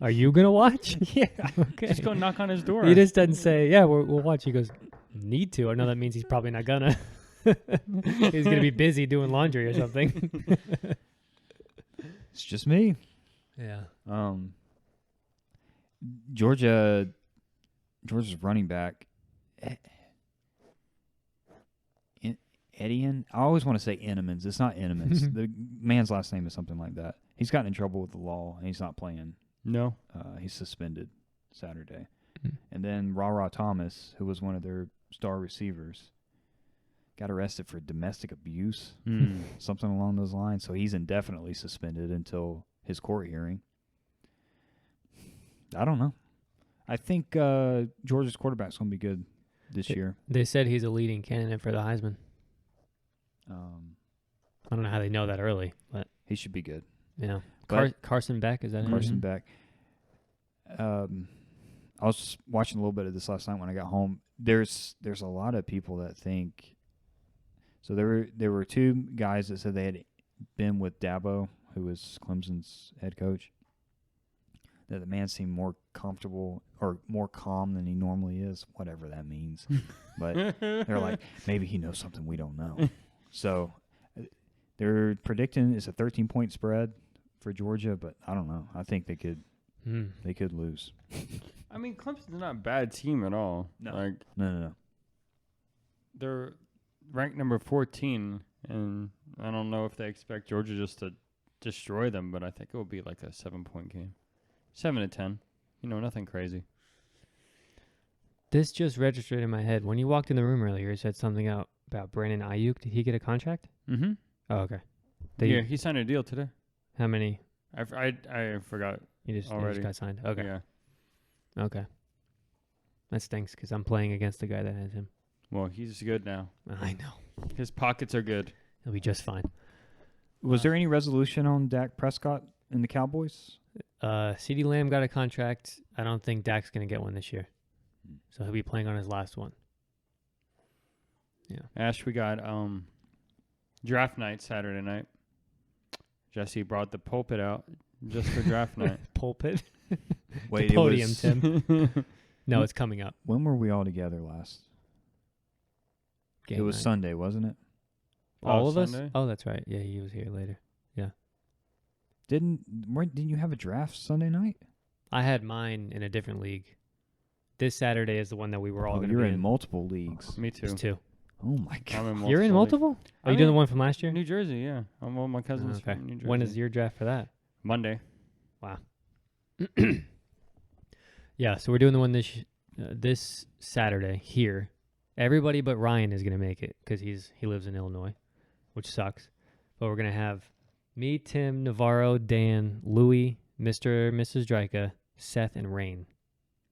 Are you going to watch? Yeah. Okay. Just go knock on his door. He just doesn't say, yeah, we'll watch. He goes, need to. I know that means he's probably not gonna. He's gonna be busy doing laundry or something. It's just me. Yeah. Georgia's running back, Etienne. I always want to say Enemans. It's not Enemans. The man's last name is something like that. He's gotten in trouble with the law, and he's not playing. No. He's suspended Saturday. Mm. And then Ra Thomas, who was one of their star receivers, got arrested for domestic abuse, something along those lines. So he's indefinitely suspended until his court hearing. I don't know. I think Georgia's quarterback's going to be good this year. They said he's a leading candidate for the Heisman. I don't know how they know that early, but He should be good. yeah. But- Carson Beck, is that him? Carson Beck. I was watching a little bit of this last night when I got home. There's a lot of people that think. So there were 2 guys that said they had been with Dabo, who was Clemson's head coach. That the man seemed more comfortable or more calm than he normally is, whatever that means. But they're like, maybe he knows something we don't know. So they're predicting it's a 13-point spread for Georgia, but I don't know. I think they could lose. I mean, Clemson's not a bad team at all. No. Like No. they're ranked number 14, and I don't know if they expect Georgia just to destroy them, but I think it will be like a 7-point game, 7-10. Nothing crazy. This just registered in my head. When you walked in the room earlier, you said something about Brandon Ayuk. Did he get a contract? Mm-hmm. Oh, okay. Yeah, he signed a deal today. How many? I forgot You just already. got signed. Okay. Yeah. Okay. That stinks because I'm playing against the guy that has him. Well, he's good now. I know. His pockets are good. He'll be just fine. Was there any resolution on Dak Prescott and the Cowboys? CeeDee Lamb got a contract. I don't think Dak's going to get one this year. So he'll be playing on his last one. Yeah. Ash, we got draft night Saturday night. Jesse brought the pulpit out just for draft night. Pulpit? Wait, The podium, it was, Tim. No, it's coming up. When were we all together last? Game it was night. Sunday, wasn't it? All of Sunday? us? Oh, that's right. Yeah, he was here later. Didn't you have a draft Sunday night? I had mine in a different league. This Saturday is the one that we were all going to be You're in. in multiple leagues. Me too. There's two. Oh my god! I'm in You're in leagues. multiple? Are you I'm doing the in one from last year? New Jersey, yeah. I'm one of my cousins Okay. from New Jersey. When is your draft for that? Monday. Yeah, so we're doing the one this Saturday here. Everybody but Ryan is going to make it because he lives in Illinois, which sucks. But we're going to have me, Tim, Navarro, Dan, Louie, Mr. and Mrs. Dryka, Seth, and Rain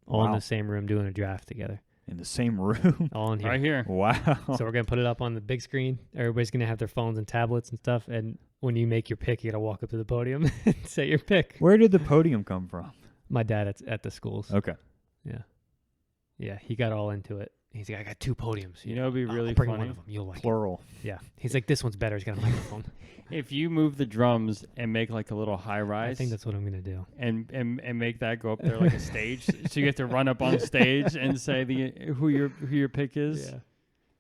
all in Wow. the same room doing a draft together. In the same room. All in here. Right here. Wow. So we're going to put it up on the big screen. Everybody's going to have their phones and tablets and stuff. And when you make your pick, you got to walk up to the podium and say your pick. Where did the podium come from? My dad at the schools. Okay. Yeah, he got all into it. He's like, I got 2 podiums. You know, it'd be really I'll bring funny one of them. You'll like it. Plural. Yeah. He's like, this one's better. He's got a microphone. if you move the drums and make like a little high I rise. think that's what I'm going to do. and make that go up there like a stage. So you have to run up on stage and say who your pick is. Yeah.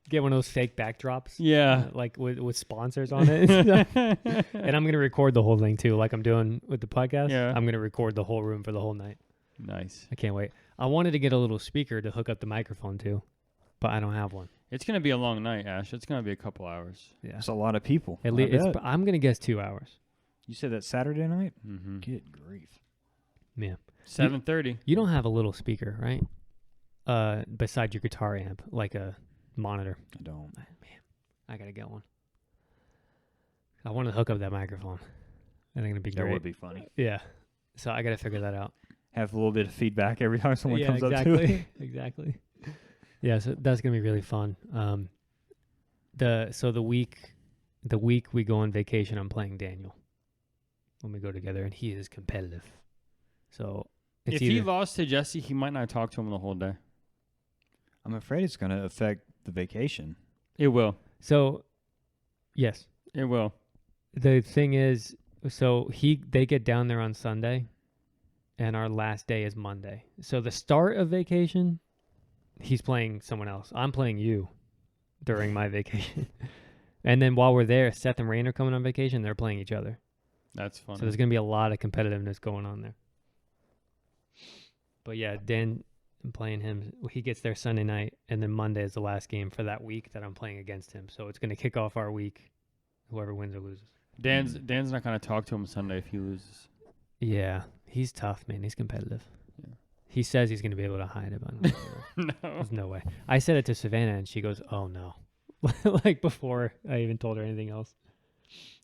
Get one of those fake backdrops. Yeah. Like with sponsors on it. And I'm going to record the whole thing too, like I'm doing with the podcast. Yeah. I'm going to record the whole room for the whole night. Nice. I can't wait. I wanted to get a little speaker to hook up the microphone to, but I don't have one. It's gonna be a long night, Ash. It's gonna be a couple hours. Yeah. That's a lot of people. At I least bet. I'm going to guess 2 hours. You said that Saturday night? Mm-hmm. Good grief. Yeah. 7:30. You don't have a little speaker, right? Beside your guitar amp, like a monitor. I don't. Man, I got to get one. I want to hook up that microphone. I think it'd be That great. would be funny. Yeah. So I got to figure that out. Have a little bit of feedback every time someone yeah, comes exactly. up to it. Exactly. Yeah, so that's gonna be really fun. The week we go on vacation, I'm playing Daniel when we go together, and he is competitive. So it's If he either, lost to Jesse, he might not talk to him the whole day. I'm afraid it's going to affect the vacation. It will. so yes. It will. The thing is, so they get down there on Sunday, and our last day is Monday. So the start of vacation, he's playing someone else. I'm playing you during my vacation. And then while we're there, Seth and Rain are coming on vacation. They're playing each other. That's fun. So there's going to be a lot of competitiveness going on there. But yeah, Dan, I'm playing him. He gets there Sunday night, and then Monday is the last game for that week that I'm playing against him. So it's going to kick off our week, whoever wins or loses. Dan's not gonna talk to him Sunday if he loses. Yeah, he's tough, man. He's competitive. Yeah. He says he's going to be able to hide it, but No. there's no way. I said it to Savannah, and she goes, oh, no. Like before I even told her anything else.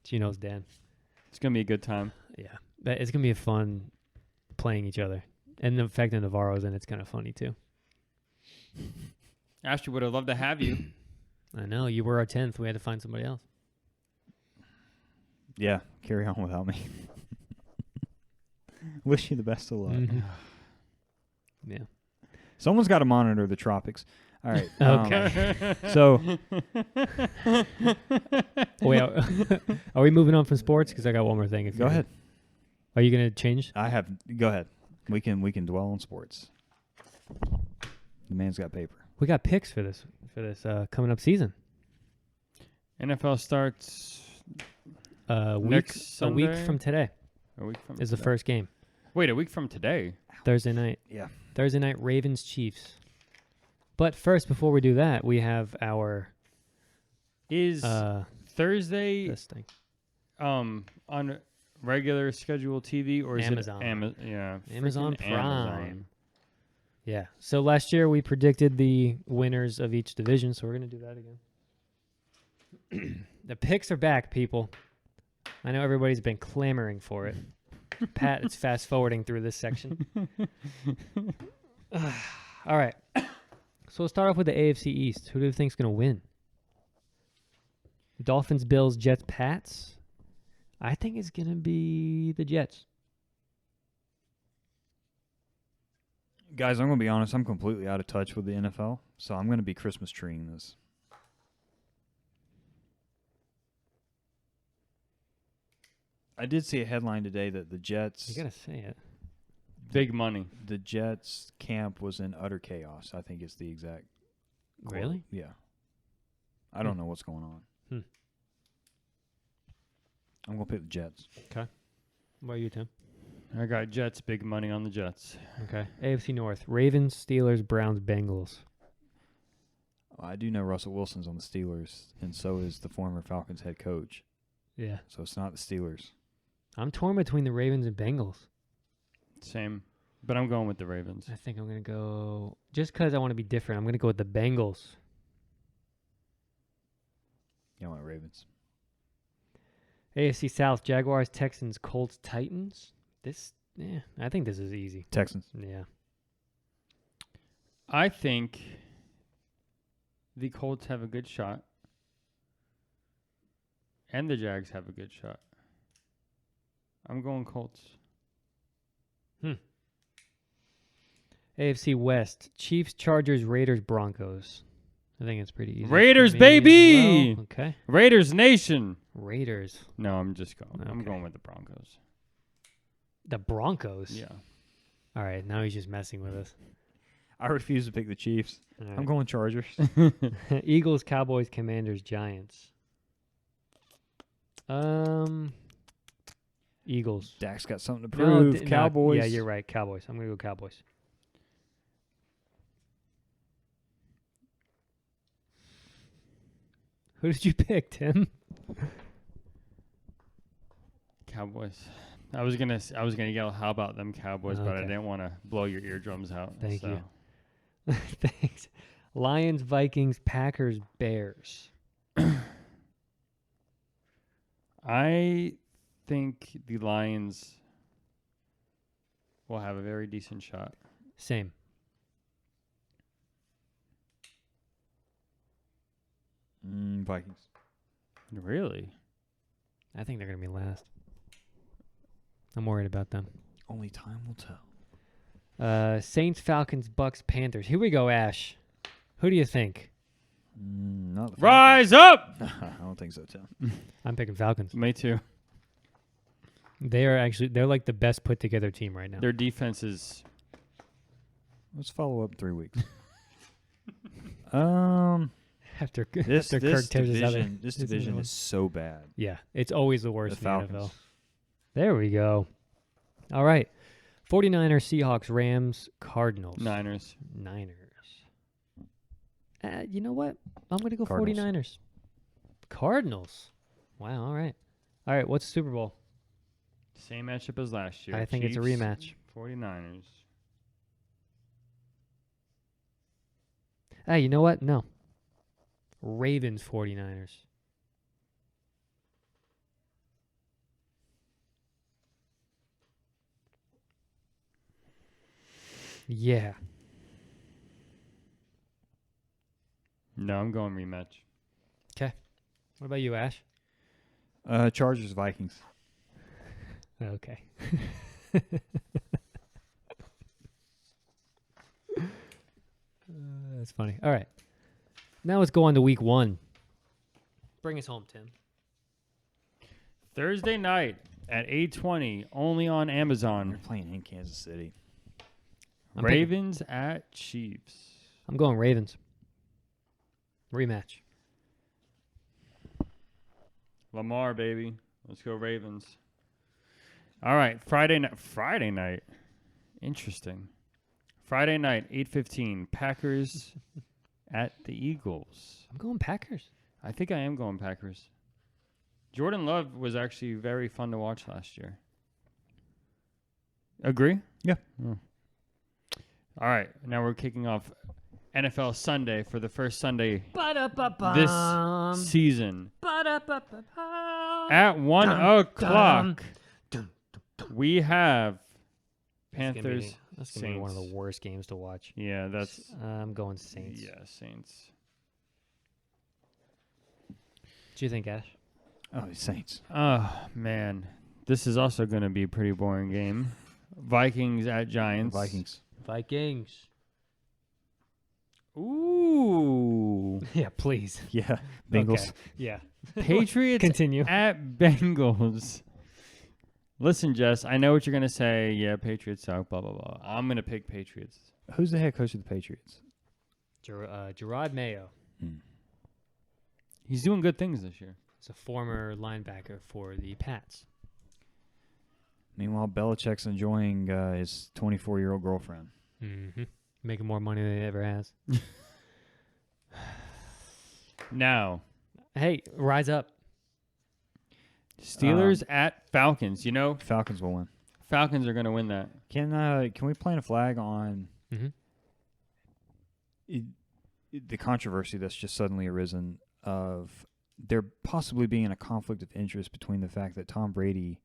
She knows Dan. It's gonna be a good time. Yeah. But it's going to be a fun playing each other. And the fact that Navarro's in it's kind of funny, too. Ashley would have loved to have you. I know. You were our 10th. We had to find somebody else. Yeah, carry on without me. Wish you the best of luck. Mhm. Yeah. Someone's got to monitor the tropics. All right. Okay. So, Wait, are we moving on from sports? Because I got one more thing. go ahead. Are you going to change? Go ahead. We can dwell on sports. The man's got paper. We got picks for this coming up season. NFL starts A Next week Sunday? from today a week from is the today. first game. Wait, a week from today. Thursday night. Yeah. Thursday night, Ravens Chiefs. But first, before we do that, we have our Is Thursday this thing. on regular scheduled TV or is Amazon. it yeah, Amazon freaking Prime. Amazon. Yeah. So last year we predicted the winners of each division, so we're gonna do that again. The picks are back, people. I know everybody's been clamoring for it. Pat is fast forwarding through this section. All All right. So we'll start off with the AFC East. Who do you think's going to win? Dolphins, Bills, Jets, Pats. I think it's going to be the Jets. Guys, I'm going to be honest. I'm completely out of touch with the NFL, so I'm going to be Christmas treeing this. I did see a headline today that the Jets... You got to say it. Big money. The Jets camp was in utter chaos, I think is the exact quote. Really? Yeah. I don't know what's going on. I'm going to pick the Jets. Okay. What about you, Tim? I got Jets. Big money on the Jets. Okay. AFC North. Ravens, Steelers, Browns, Bengals. I do know Russell Wilson's on the Steelers, and so is the former Falcons head coach. Yeah. So it's not the Steelers. I'm torn between the Ravens and Bengals. Same. But I'm going with the Ravens. I think I'm going to go, just because I want to be different, I'm going to go with the Bengals. Yeah, I want Ravens. AFC South, Jaguars, Texans, Colts, Titans. I think this is easy. Texans. Yeah. I think the Colts have a good shot. And the Jags have a good shot. I'm going Colts. AFC West, Chiefs, Chargers, Raiders, Broncos. I think it's pretty easy. Raiders, for me as baby! well. Okay. Raiders Nation! Raiders. No, I'm just going. I'm Okay. going with the Broncos. The Broncos? Yeah. All right, now he's just messing with us. I refuse to pick the Chiefs. All I'm right. going Chargers. Eagles, Cowboys, Commanders, Giants. Eagles. Dak's got something to No, prove. no, Cowboys. yeah, you're right. Cowboys. I'm going to go Cowboys. Who did you pick, Tim? Cowboys. I was gonna yell, "How about them Cowboys?" But I Okay. didn't want to blow your eardrums out. Thank so. you. Thanks. Lions, Vikings, Packers, Bears. I think the Lions will have a very decent shot. Same. Vikings. Really? I think they're going to be last. I'm worried about them. Only time will tell. Saints, Falcons, Bucks, Panthers. Here we go, Ash. Who do you think? Not the Rise up! Falcons. I don't think so, Tim. I'm picking Falcons. Me too. They're like the best put together team right now. Their defense is. Let's follow up in 3 weeks. After This Kirk tears his other. division, this division is so bad. Yeah, it's always the The worst in the Falcons. NFL. There we go. All right. 49ers, Seahawks, Rams, Cardinals. Niners. You know what? I'm going to go Cardinals. 49ers. Cardinals. Wow, all right. All right, what's the Super Bowl? Same matchup as last year. I think it's a Chiefs, rematch. 49ers. Hey, you know what? No. Ravens, 49ers. Yeah. No, I'm going rematch. What about you, Ash? Chargers, Vikings. Okay. That's funny. All right. Now let's go on to week 1. Bring us home, Tim. Thursday night at 8:20, only on They're Amazon. playing in Kansas City. I'm picking- Ravens at Chiefs. I'm going Ravens. Rematch. Lamar, baby. Let's go Ravens. All right, Friday night. Interesting. Friday night, 8:15, Packers at the Eagles. I'm going Packers. I think I am going Packers. Jordan Love was actually very fun to watch last year. Agree? Yeah. All right, now we're kicking off NFL Sunday for the first Sunday this season. At 1 o'clock, we have Panthers That's going to be one of the Saints. worst games to watch. Yeah, that's I'm going Saints. yeah, Saints. What do you think, Ash? Oh, Saints. Oh man, this is also going to be a pretty boring game. Vikings at Giants. Vikings. Vikings. Ooh. Yeah, please. Yeah. Bengals. Okay. Yeah. Patriots Continue. at Bengals. Listen, Jess, I know what you're going to say. Yeah, Patriots suck, blah, blah, blah. I'm going to pick Patriots. Who's the head coach of the Patriots? Gerard Mayo. He's doing good things this year. He's a former linebacker for the Pats. Meanwhile, Belichick's enjoying his 24-year-old girlfriend. Mm-hmm. Making more money than he ever has. Now, Hey, rise up. Steelers at Falcons. You know, Falcons will win. Falcons are going to win that. Can we plant a flag on Mm-hmm. the controversy that's just suddenly arisen of there possibly being a conflict of interest between the fact that Tom Brady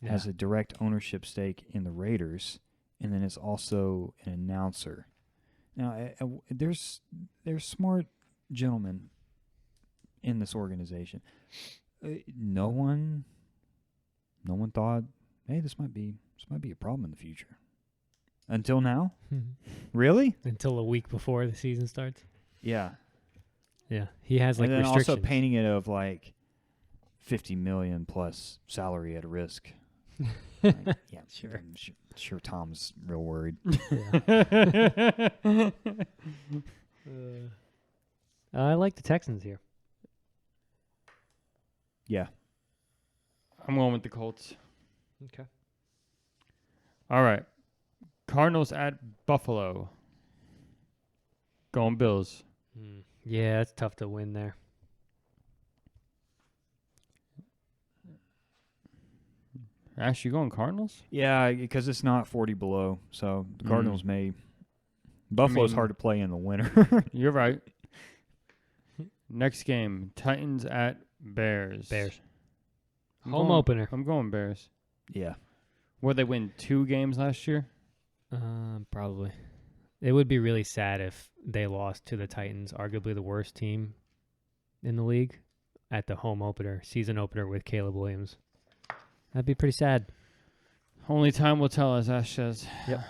has a direct ownership stake in the Raiders, and then is also an announcer. Now, there's smart gentlemen in this organization. No one thought, hey, this might be a problem in the future. Until now, really? Until a week before the season starts. Yeah. Yeah, he has like and then restrictions. also painting it of like $50 million plus salary at risk. Like, yeah, Sure. I'm sure Tom's real worried. I like the Texans here. Yeah. I'm going with the Colts. Okay. All right. Cardinals at Buffalo. Going Bills. Yeah, it's tough to win there. Ash, you going Cardinals? Yeah, because it's not 40 below, so the Cardinals may. Buffalo's mean- hard to play in the winter. You're right. Next game, Titans at Bears. Bears. I'm Home going- opener. I'm going Bears. Yeah. Would they win 2 games last year? Probably. It would be really sad if they lost to the Titans, arguably the worst team in the league, at the home opener, season opener with Caleb Williams. That'd be pretty sad. Only time will tell, as Ash says. Yep.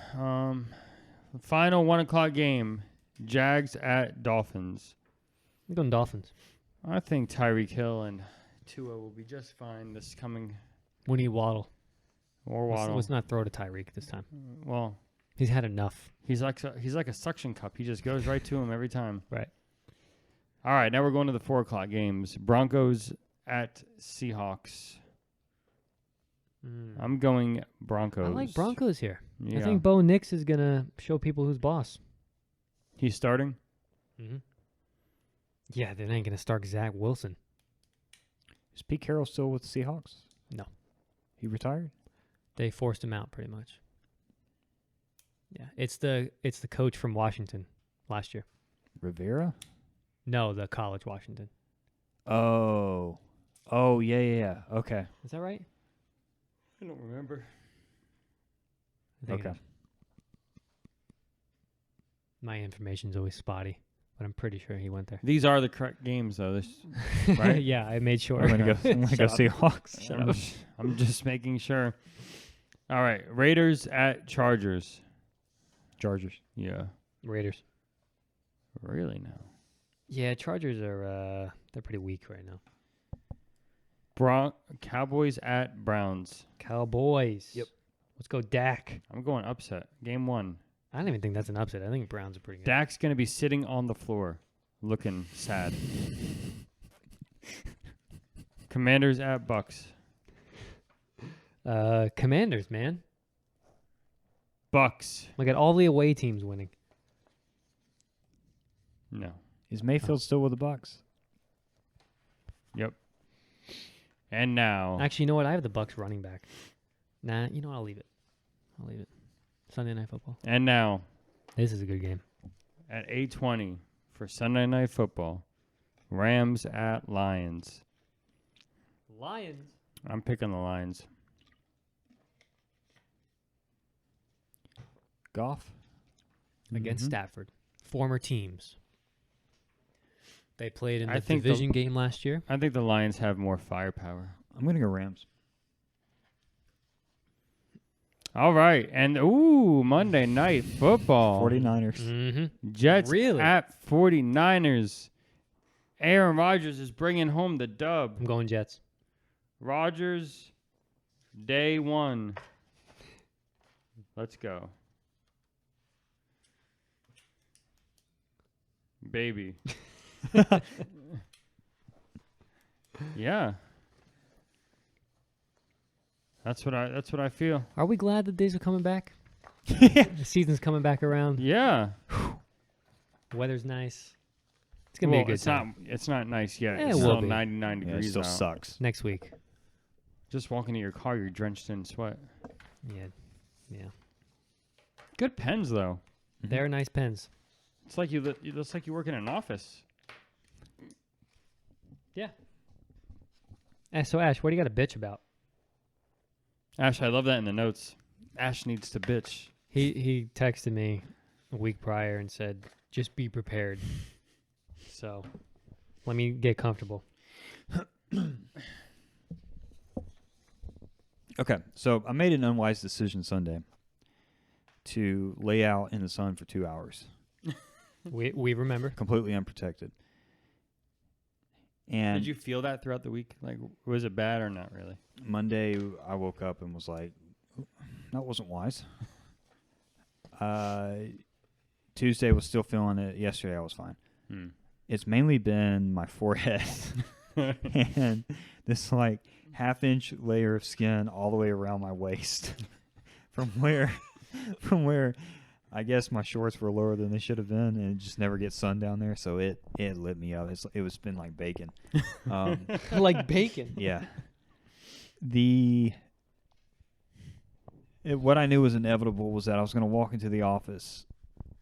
Final 1 o'clock game, Jags at Dolphins. I'm going Dolphins. I think Tyreek Hill and Tua will be just fine this coming. We need Waddle. Or Waddle. Let's not throw to Tyreek this time. Well, He's had enough. he's like a suction cup. He just goes right to him every time. Right. All right, now we're going to the 4 o'clock games. Broncos at Seahawks. I'm going Broncos. I like Broncos here. Yeah. I think Bo Nix is going to show people who's boss. He's starting. Mm-hmm. Yeah, they ain't going to start Zach Wilson. Is Pete Carroll still with the Seahawks? No. He retired? They forced him out pretty much. Yeah, it's the coach from Washington last year. Rivera? No, the college Washington. Oh, yeah. Okay. Is that right? I don't remember. I think it Okay. is. My information's always spotty, but I'm pretty sure he went there. These are the correct games, though. Right? Yeah, I made sure. I'm gonna go Shut up. Seahawks. I'm just making sure. All right, Raiders at Chargers. Chargers. Yeah. Raiders. Really now. Yeah, Chargers are they're pretty weak right now. Cowboys at Browns. Cowboys. Yep. Let's go Dak. I'm going upset. Game 1. I don't even think that's an upset. I think Browns are pretty good. Dak's going to be sitting on the floor looking sad. Commanders at Bucks. Commanders, man. Bucks. Look at all the away teams winning. No. Is Mayfield still with the Bucks? Yep. And now. Actually, you know what? I have the Bucks running back. Nah, you know what? I'll leave it. Sunday Night Football. And now. This is a good game. At 8:20 for Sunday Night Football. Rams at Lions. Lions. I'm picking the Lions. Goff against Stafford. Former teams. They played in I the think division game last year. I think the Lions have more firepower. I'm gonna go Rams. All right, and Monday Night Football. 49ers. Mm-hmm. Jets Really? at 49ers. Aaron Rodgers is bringing home the dub. I'm going Jets. Rodgers, day one. Let's go. Baby. Yeah. That's what I feel. Are we glad the days are coming back? The season's coming back around. Yeah. Weather's nice. It's gonna be a good time. It's not nice yet. Yeah, It's it will still be. 99 Yeah, it degrees still out. sucks. Next week. Just walking to your car, you're drenched in sweat. Yeah. Good pens though. They're nice pens. It's like it looks like you work in an office. Yeah. So Ash, what do you got to bitch about? Ash, I love that in the notes. Ash needs to bitch. He texted me a week prior and said, "Just be prepared." So, let me get comfortable. Okay, so I made an unwise decision Sunday to lay out in the sun for 2 hours, We remember. completely unprotected. And Did you feel that throughout the week? Like, was it bad or not really? Monday, I woke up and was like, that wasn't wise. Tuesday was still feeling it. Yesterday, I was fine. It's mainly been my forehead and this like half-inch layer of skin all the way around my waist from where I guess my shorts were lower than they should have been, and it just never gets sun down there, so it lit me up. It was been like bacon. Like bacon. Yeah. What I knew was inevitable was that I was going to walk into the office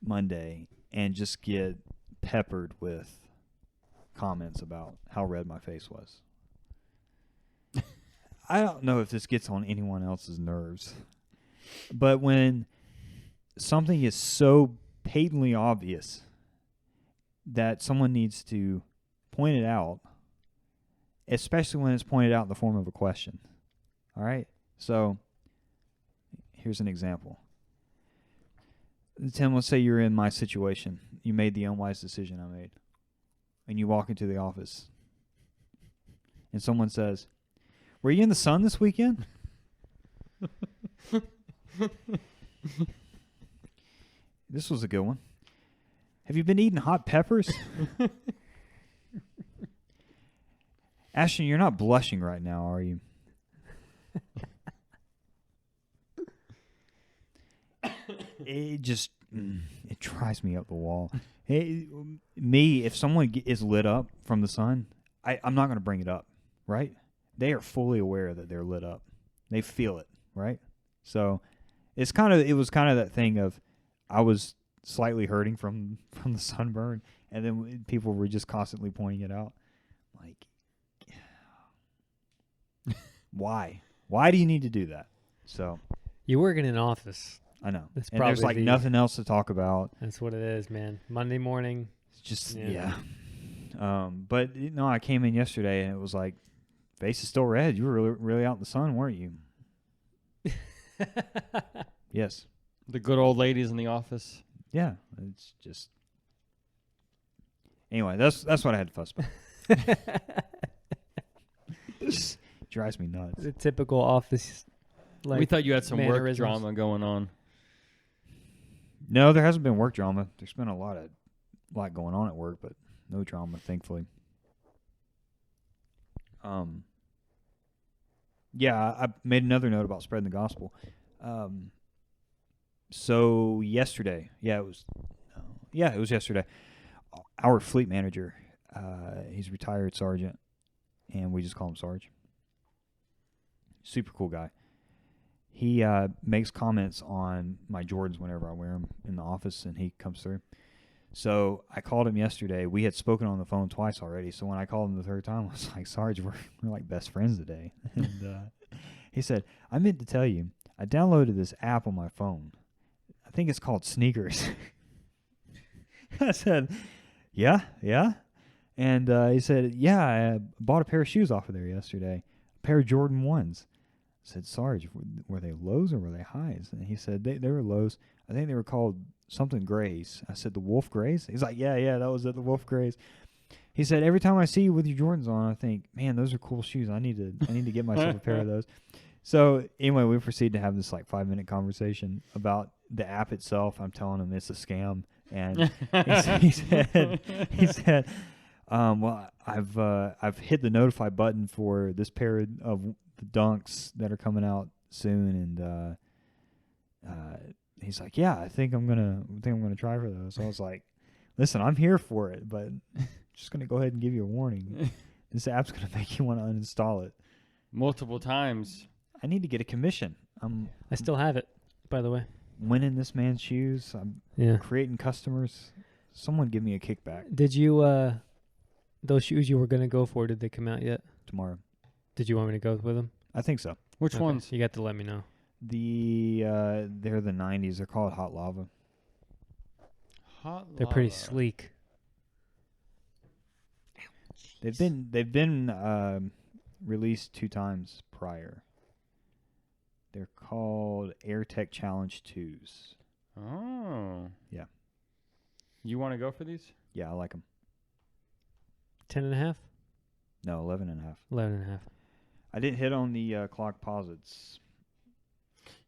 Monday and just get peppered with comments about how red my face was. I don't know if this gets on anyone else's nerves, but when something is so patently obvious that someone needs to point it out, especially when it's pointed out in the form of a question. All right? So here's an example. Tim, let's say you're in my situation. You made the unwise decision I made. And you walk into the office. And someone says, "Were you in the sun this weekend?" This was a good one. "Have you been eating hot peppers?" Ashton, you're not blushing right now, are you? It just, it drives me up the wall. If someone is lit up from the sun, I'm not going to bring it up, right? They are fully aware that they're lit up. They feel it, right? So it was kind of that thing of I was slightly hurting from the sunburn, and then people were just constantly pointing it out. Like, why? Why do you need to do that? So You work in an office. I know. That's And there's like probably nothing else to talk about. That's what it is, man. Monday morning. It's just, Yeah. But, I came in yesterday and it was like, face is still red. You were really, really out in the sun, weren't you? Yes. The good old ladies in the office. Yeah. It's just. Anyway, that's what I had to fuss about. Just drives me nuts. The typical office. We thought you had some work mannerisms. drama going on. No, there hasn't been work drama. There's been a lot going on at work, but no drama, thankfully. Yeah, I made another note about spreading the gospel. So yesterday, it was yesterday. Our fleet manager, he's a retired sergeant, and we just call him Sarge. Super cool guy. He makes comments on my Jordans whenever I wear them in the office, and he comes through. So I called him yesterday. We had spoken on the phone twice already. So when I called him the third time, I was like, "Sarge, we're like best friends today." And he said, "I meant to tell you, I downloaded this app on my phone I think it's called sneakers. I said, yeah. And he said, yeah, I bought a pair of shoes off of there yesterday, a pair of Jordan 1s. I said, Sarge, were they lows or were they highs? And he said, they were lows. I think they were called something Grays. I said, the Wolf Grays? He's like, yeah, that was at the Wolf Grays. He said, every time I see you with your Jordans on, I think, man, those are cool shoes. I need to get myself a pair of those. So anyway, we proceed to have this like 5-minute conversation about the app itself. I'm telling him it's a scam. And he said, well, I've hit the notify button for this pair of the Dunks that are coming out soon, and he's like, yeah, I think I'm gonna try for those. So I was like, listen, I'm here for it, but I'm just gonna go ahead and give you a warning. This app's gonna make you want to uninstall it multiple times. I need to get a commission. I still have it, by the way. Winning this man's shoes. I'm creating customers. Someone give me a kickback. Did you those shoes you were gonna go for? Did they come out yet? Tomorrow. Did you want me to go with them? I think so. Which ones? You got to let me know. They're the 90s. They're called Hot Lava. They're pretty sleek. They've been released 2 times prior. They're called AirTech Challenge 2s. Oh. Yeah. You want to go for these? Yeah, I like them. 10.5? No, 11.5. 11.5. I didn't hit on the clock posits.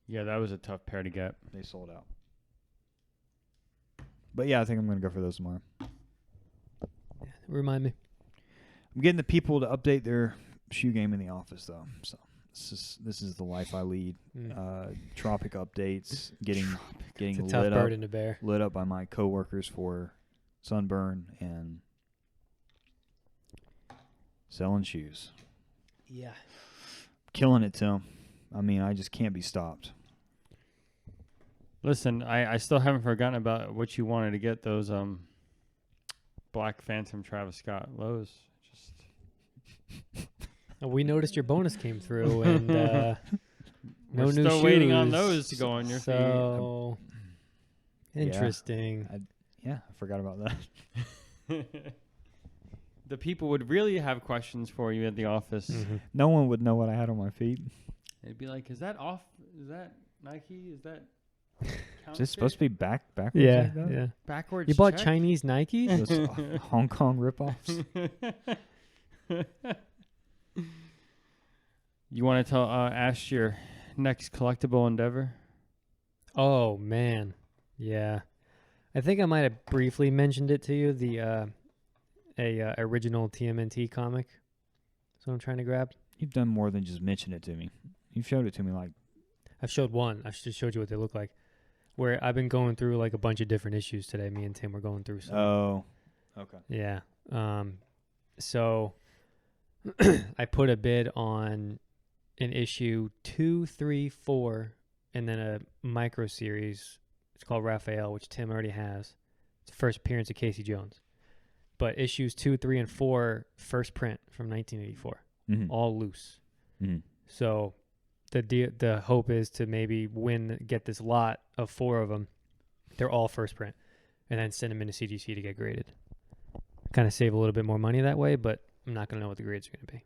Yeah, that was a tough pair to get. They sold out. But yeah, I think I'm going to go for those tomorrow. Remind me. I'm getting the people to update their shoe game in the office, though. So this is the life I lead. Tropic updates, getting it's a tough burden to bear. Lit up by my coworkers for sunburn and selling shoes. Yeah. Killing it, Tim. I mean, I just can't be stopped. Listen, I still haven't forgotten about what you wanted to get, those Black Phantom Travis Scott lows. Just we noticed your bonus came through, and no we're new still shoes. waiting on those to go on your feet. So interesting. I forgot about that. The people would really have questions for you at the office. Mm-hmm. No one would know what I had on my feet. They'd be like, is that off? Is that Nike? Is that Is this supposed to be backwards Yeah, like that? yeah. backwards? You bought check? Chinese Nikes? Those Hong Kong ripoffs. You want to tell Ash your next collectible endeavor? Oh man, yeah. I think I might have briefly mentioned it to you. The original TMNT comic. That's what I'm trying to grab. You've done more than just mention it to me. You've showed it to me like. I've showed one. I just showed you what they look like. Where I've been going through like a bunch of different issues today. Me and Tim were going through some. Oh, okay. Yeah. So I put a bid on an issue 2, 3, 4, and then a micro series. It's called Raphael, which Tim already has. It's the first appearance of Casey Jones. But issues 2, 3, and 4, first print from 1984, all loose. Mm-hmm. So the hope is to maybe get this lot of 4 of them. They're all first print, and then send them into CGC to get graded. Kind of save a little bit more money that way, but I'm not gonna know what the grades are gonna be.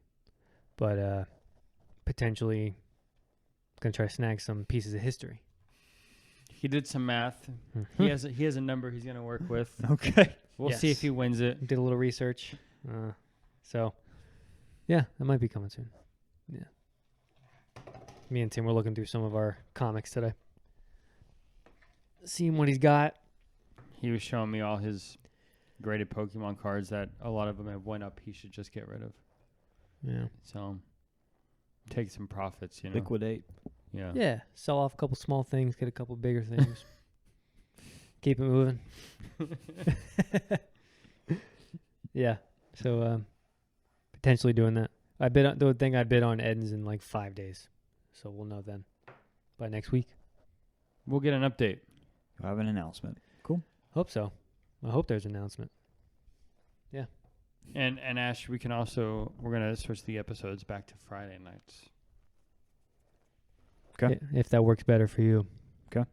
But potentially, gonna try to snag some pieces of history. He did some math. He has a number he's gonna work with. Okay. We'll see if he wins it. Did a little research. So, yeah, that might be coming soon. Yeah. Me and Tim were looking through some of our comics today. Seeing what he's got. He was showing me all his graded Pokemon cards that a lot of them have went up. He should just get rid of. Yeah. So, take some profits, you know. Liquidate. Yeah. Yeah. Sell off a couple small things, get a couple bigger things. Keep it moving. Yeah. So potentially doing that. I bid on the thing I bid on ends in like 5 days. So we'll know then by next week. We'll get an update. I have an announcement. Cool. Hope so. I hope there's an announcement. Yeah. And Ash, we're gonna switch the episodes back to Friday nights. Okay. If that works better for you. Okay.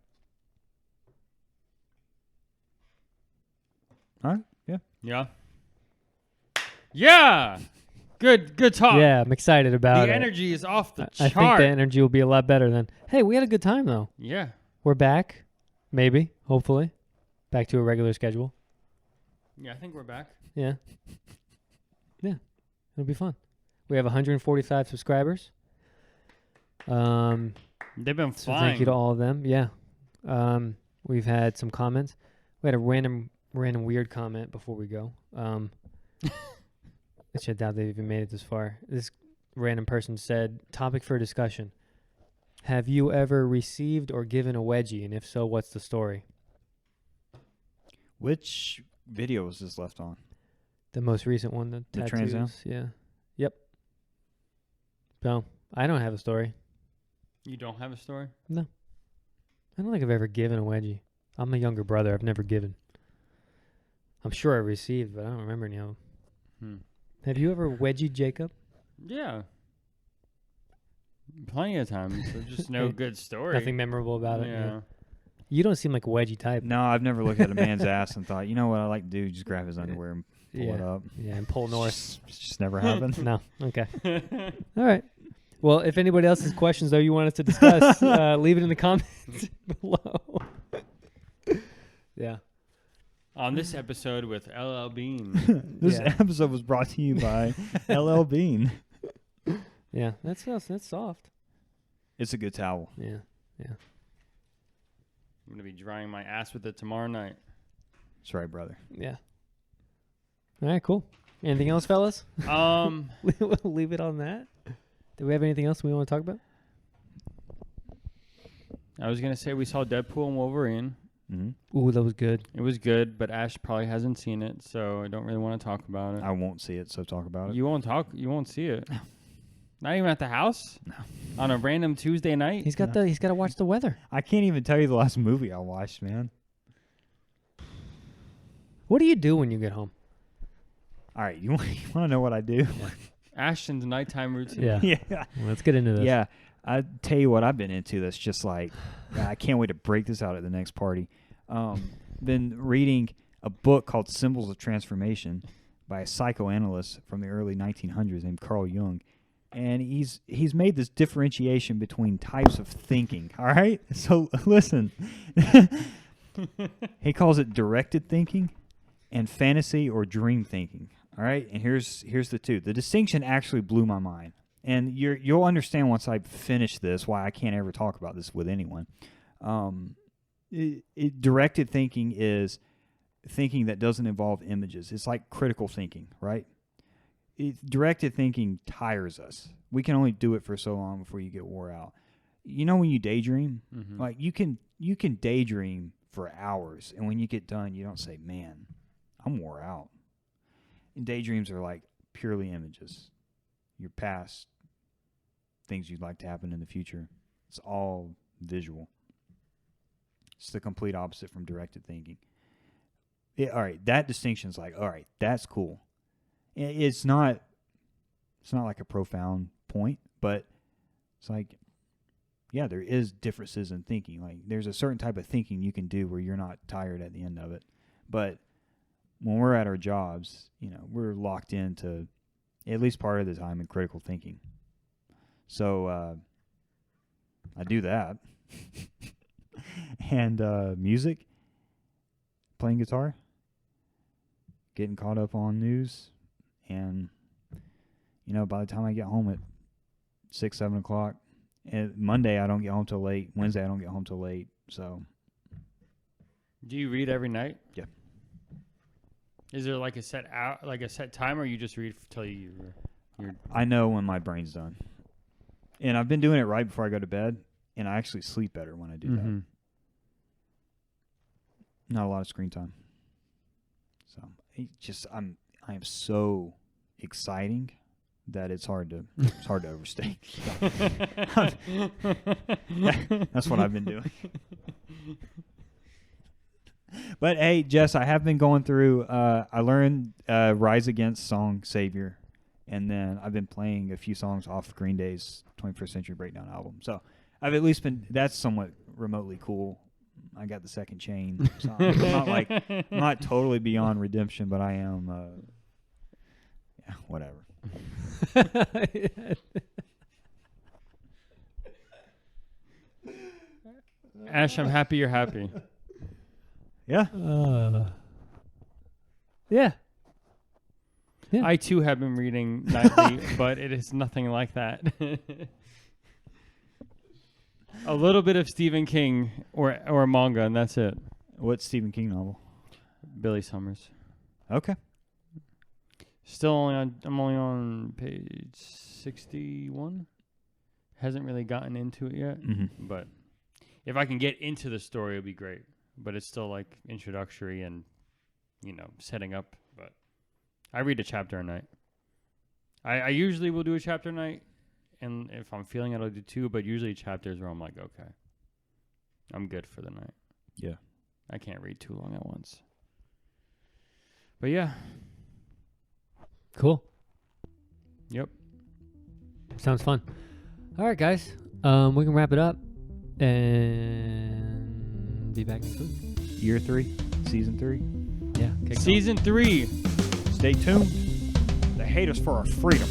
All right. Yeah. Yeah. Yeah. Good talk. Yeah, I'm excited about The it. energy is off the I chart. think the energy will be a lot better than, hey, we had a good time, though. Yeah. We're back. Maybe. Hopefully. Back to a regular schedule. Yeah, I think we're back. Yeah. Yeah. It'll be fun. We have 145 subscribers. They've been So flying. thank you to all of them. Yeah. We've had some comments. We had a random weird comment before we go. I doubt they've even made it this far. This random person said, topic for discussion. Have you ever received or given a wedgie? And if so, what's the story? Which video was this left on? The most recent one, the tattoos. Trans Am? Yeah. Yep. So, I don't have a story. You don't have a story? I don't think I've ever given a wedgie. I'm a younger brother. I've never given. I'm sure I received, but I don't remember any of them. Have you ever wedgied Jacob? Yeah. Plenty of times. So just no good story. Nothing memorable about it. Yeah. You don't seem like a wedgie type. No, I've never looked at a man's ass and thought, you know what I like to do? Just grab his underwear and pull yeah. it up. Yeah, and pull north. It's just never happened. No. Okay. All right. Well, if anybody else has questions, though, you want us to discuss, leave it in the comments below. Yeah. On this episode with LL Bean. This Yeah. episode was brought to you by LL Bean. Yeah, that's soft. It's a good towel. Yeah. I'm going to be drying my ass with it tomorrow night. That's right, brother. Yeah. All right, cool. Anything else, fellas? We'll leave it on that. Do we have anything else we want to talk about? I was going to say we saw Deadpool and Wolverine. Mm-hmm. Ooh, that was good. It was good, but Ash probably hasn't seen it, so I don't really want to talk about it. I won't see it, so talk about it. You won't see it. Not even at the house? No. On a random Tuesday night? He's got to watch the weather. I can't even tell you the last movie I watched, man. What do you do when you get home? All right, you want to know what I do? Ashton's nighttime routine. Yeah. Yeah. Well, let's get into this. Yeah. I tell you what I've been into that's just like, I can't wait to break this out at the next party. Been reading a book called Symbols of Transformation by a psychoanalyst from the early 1900s named Carl Jung. And he's made this differentiation between types of thinking. All right? So listen. He calls it directed thinking and fantasy or dream thinking. All right? And here's the two. The distinction actually blew my mind. And you'll understand once I finish this why I can't ever talk about this with anyone. Directed thinking is thinking that doesn't involve images. It's like critical thinking, right? Directed thinking tires us. We can only do it for so long before you get wore out. You know when you daydream? Mm-hmm. Like you can daydream for hours, and when you get done, you don't say, "Man, I'm wore out." And daydreams are like purely images. Your past, things you'd like to happen in the future. It's all visual. It's the complete opposite from directed thinking. All right, that distinction's like, all right, that's cool. It's not like a profound point, but it's like, yeah, there is differences in thinking. Like there's a certain type of thinking you can do where you're not tired at the end of it. But when we're at our jobs, we're locked into at least part of the time in critical thinking. So I do that. And music, playing guitar, getting caught up on news, and by the time I get home at 6, 7 o'clock, and Monday I don't get home till late. Wednesday I don't get home till late. So, do you read every night? Yeah. Is there like a set time, or you just read till you're I know when my brain's done, and I've been doing it right before I go to bed, and I actually sleep better when I do that. Not a lot of screen time. So I am so exciting that it's hard to overstate. That's what I've been doing. But hey, Jess, I have been going through. I learned "Rise Against" song "Savior," and then I've been playing a few songs off Green Day's 21st Century Breakdown album. So I've at least been. That's somewhat remotely cool. I got the second chain. So I'm not totally beyond redemption, but I am. Yeah, whatever. Ash, I'm happy you're happy. Yeah. Yeah. Yeah. I too have been reading nightly, but it is nothing like that. A little bit of Stephen King or manga, and that's it. What Stephen King novel? Billy Summers. Okay. I'm only on page 61. Hasn't really gotten into it yet, but if I can get into the story, it'll be great. But it's still like introductory and, setting up. But I read a chapter a night. I usually will do a chapter a night, and if I'm feeling it, I'll do 2. But usually chapters where I'm like, okay, I'm good for the night. Yeah. I can't read too long at once. But yeah. Cool. Yep. Sounds fun. All right, guys. We can wrap it up and be back next week. Year 3, season 3. Yeah. Season 3. Stay tuned. They hate us for our freedom.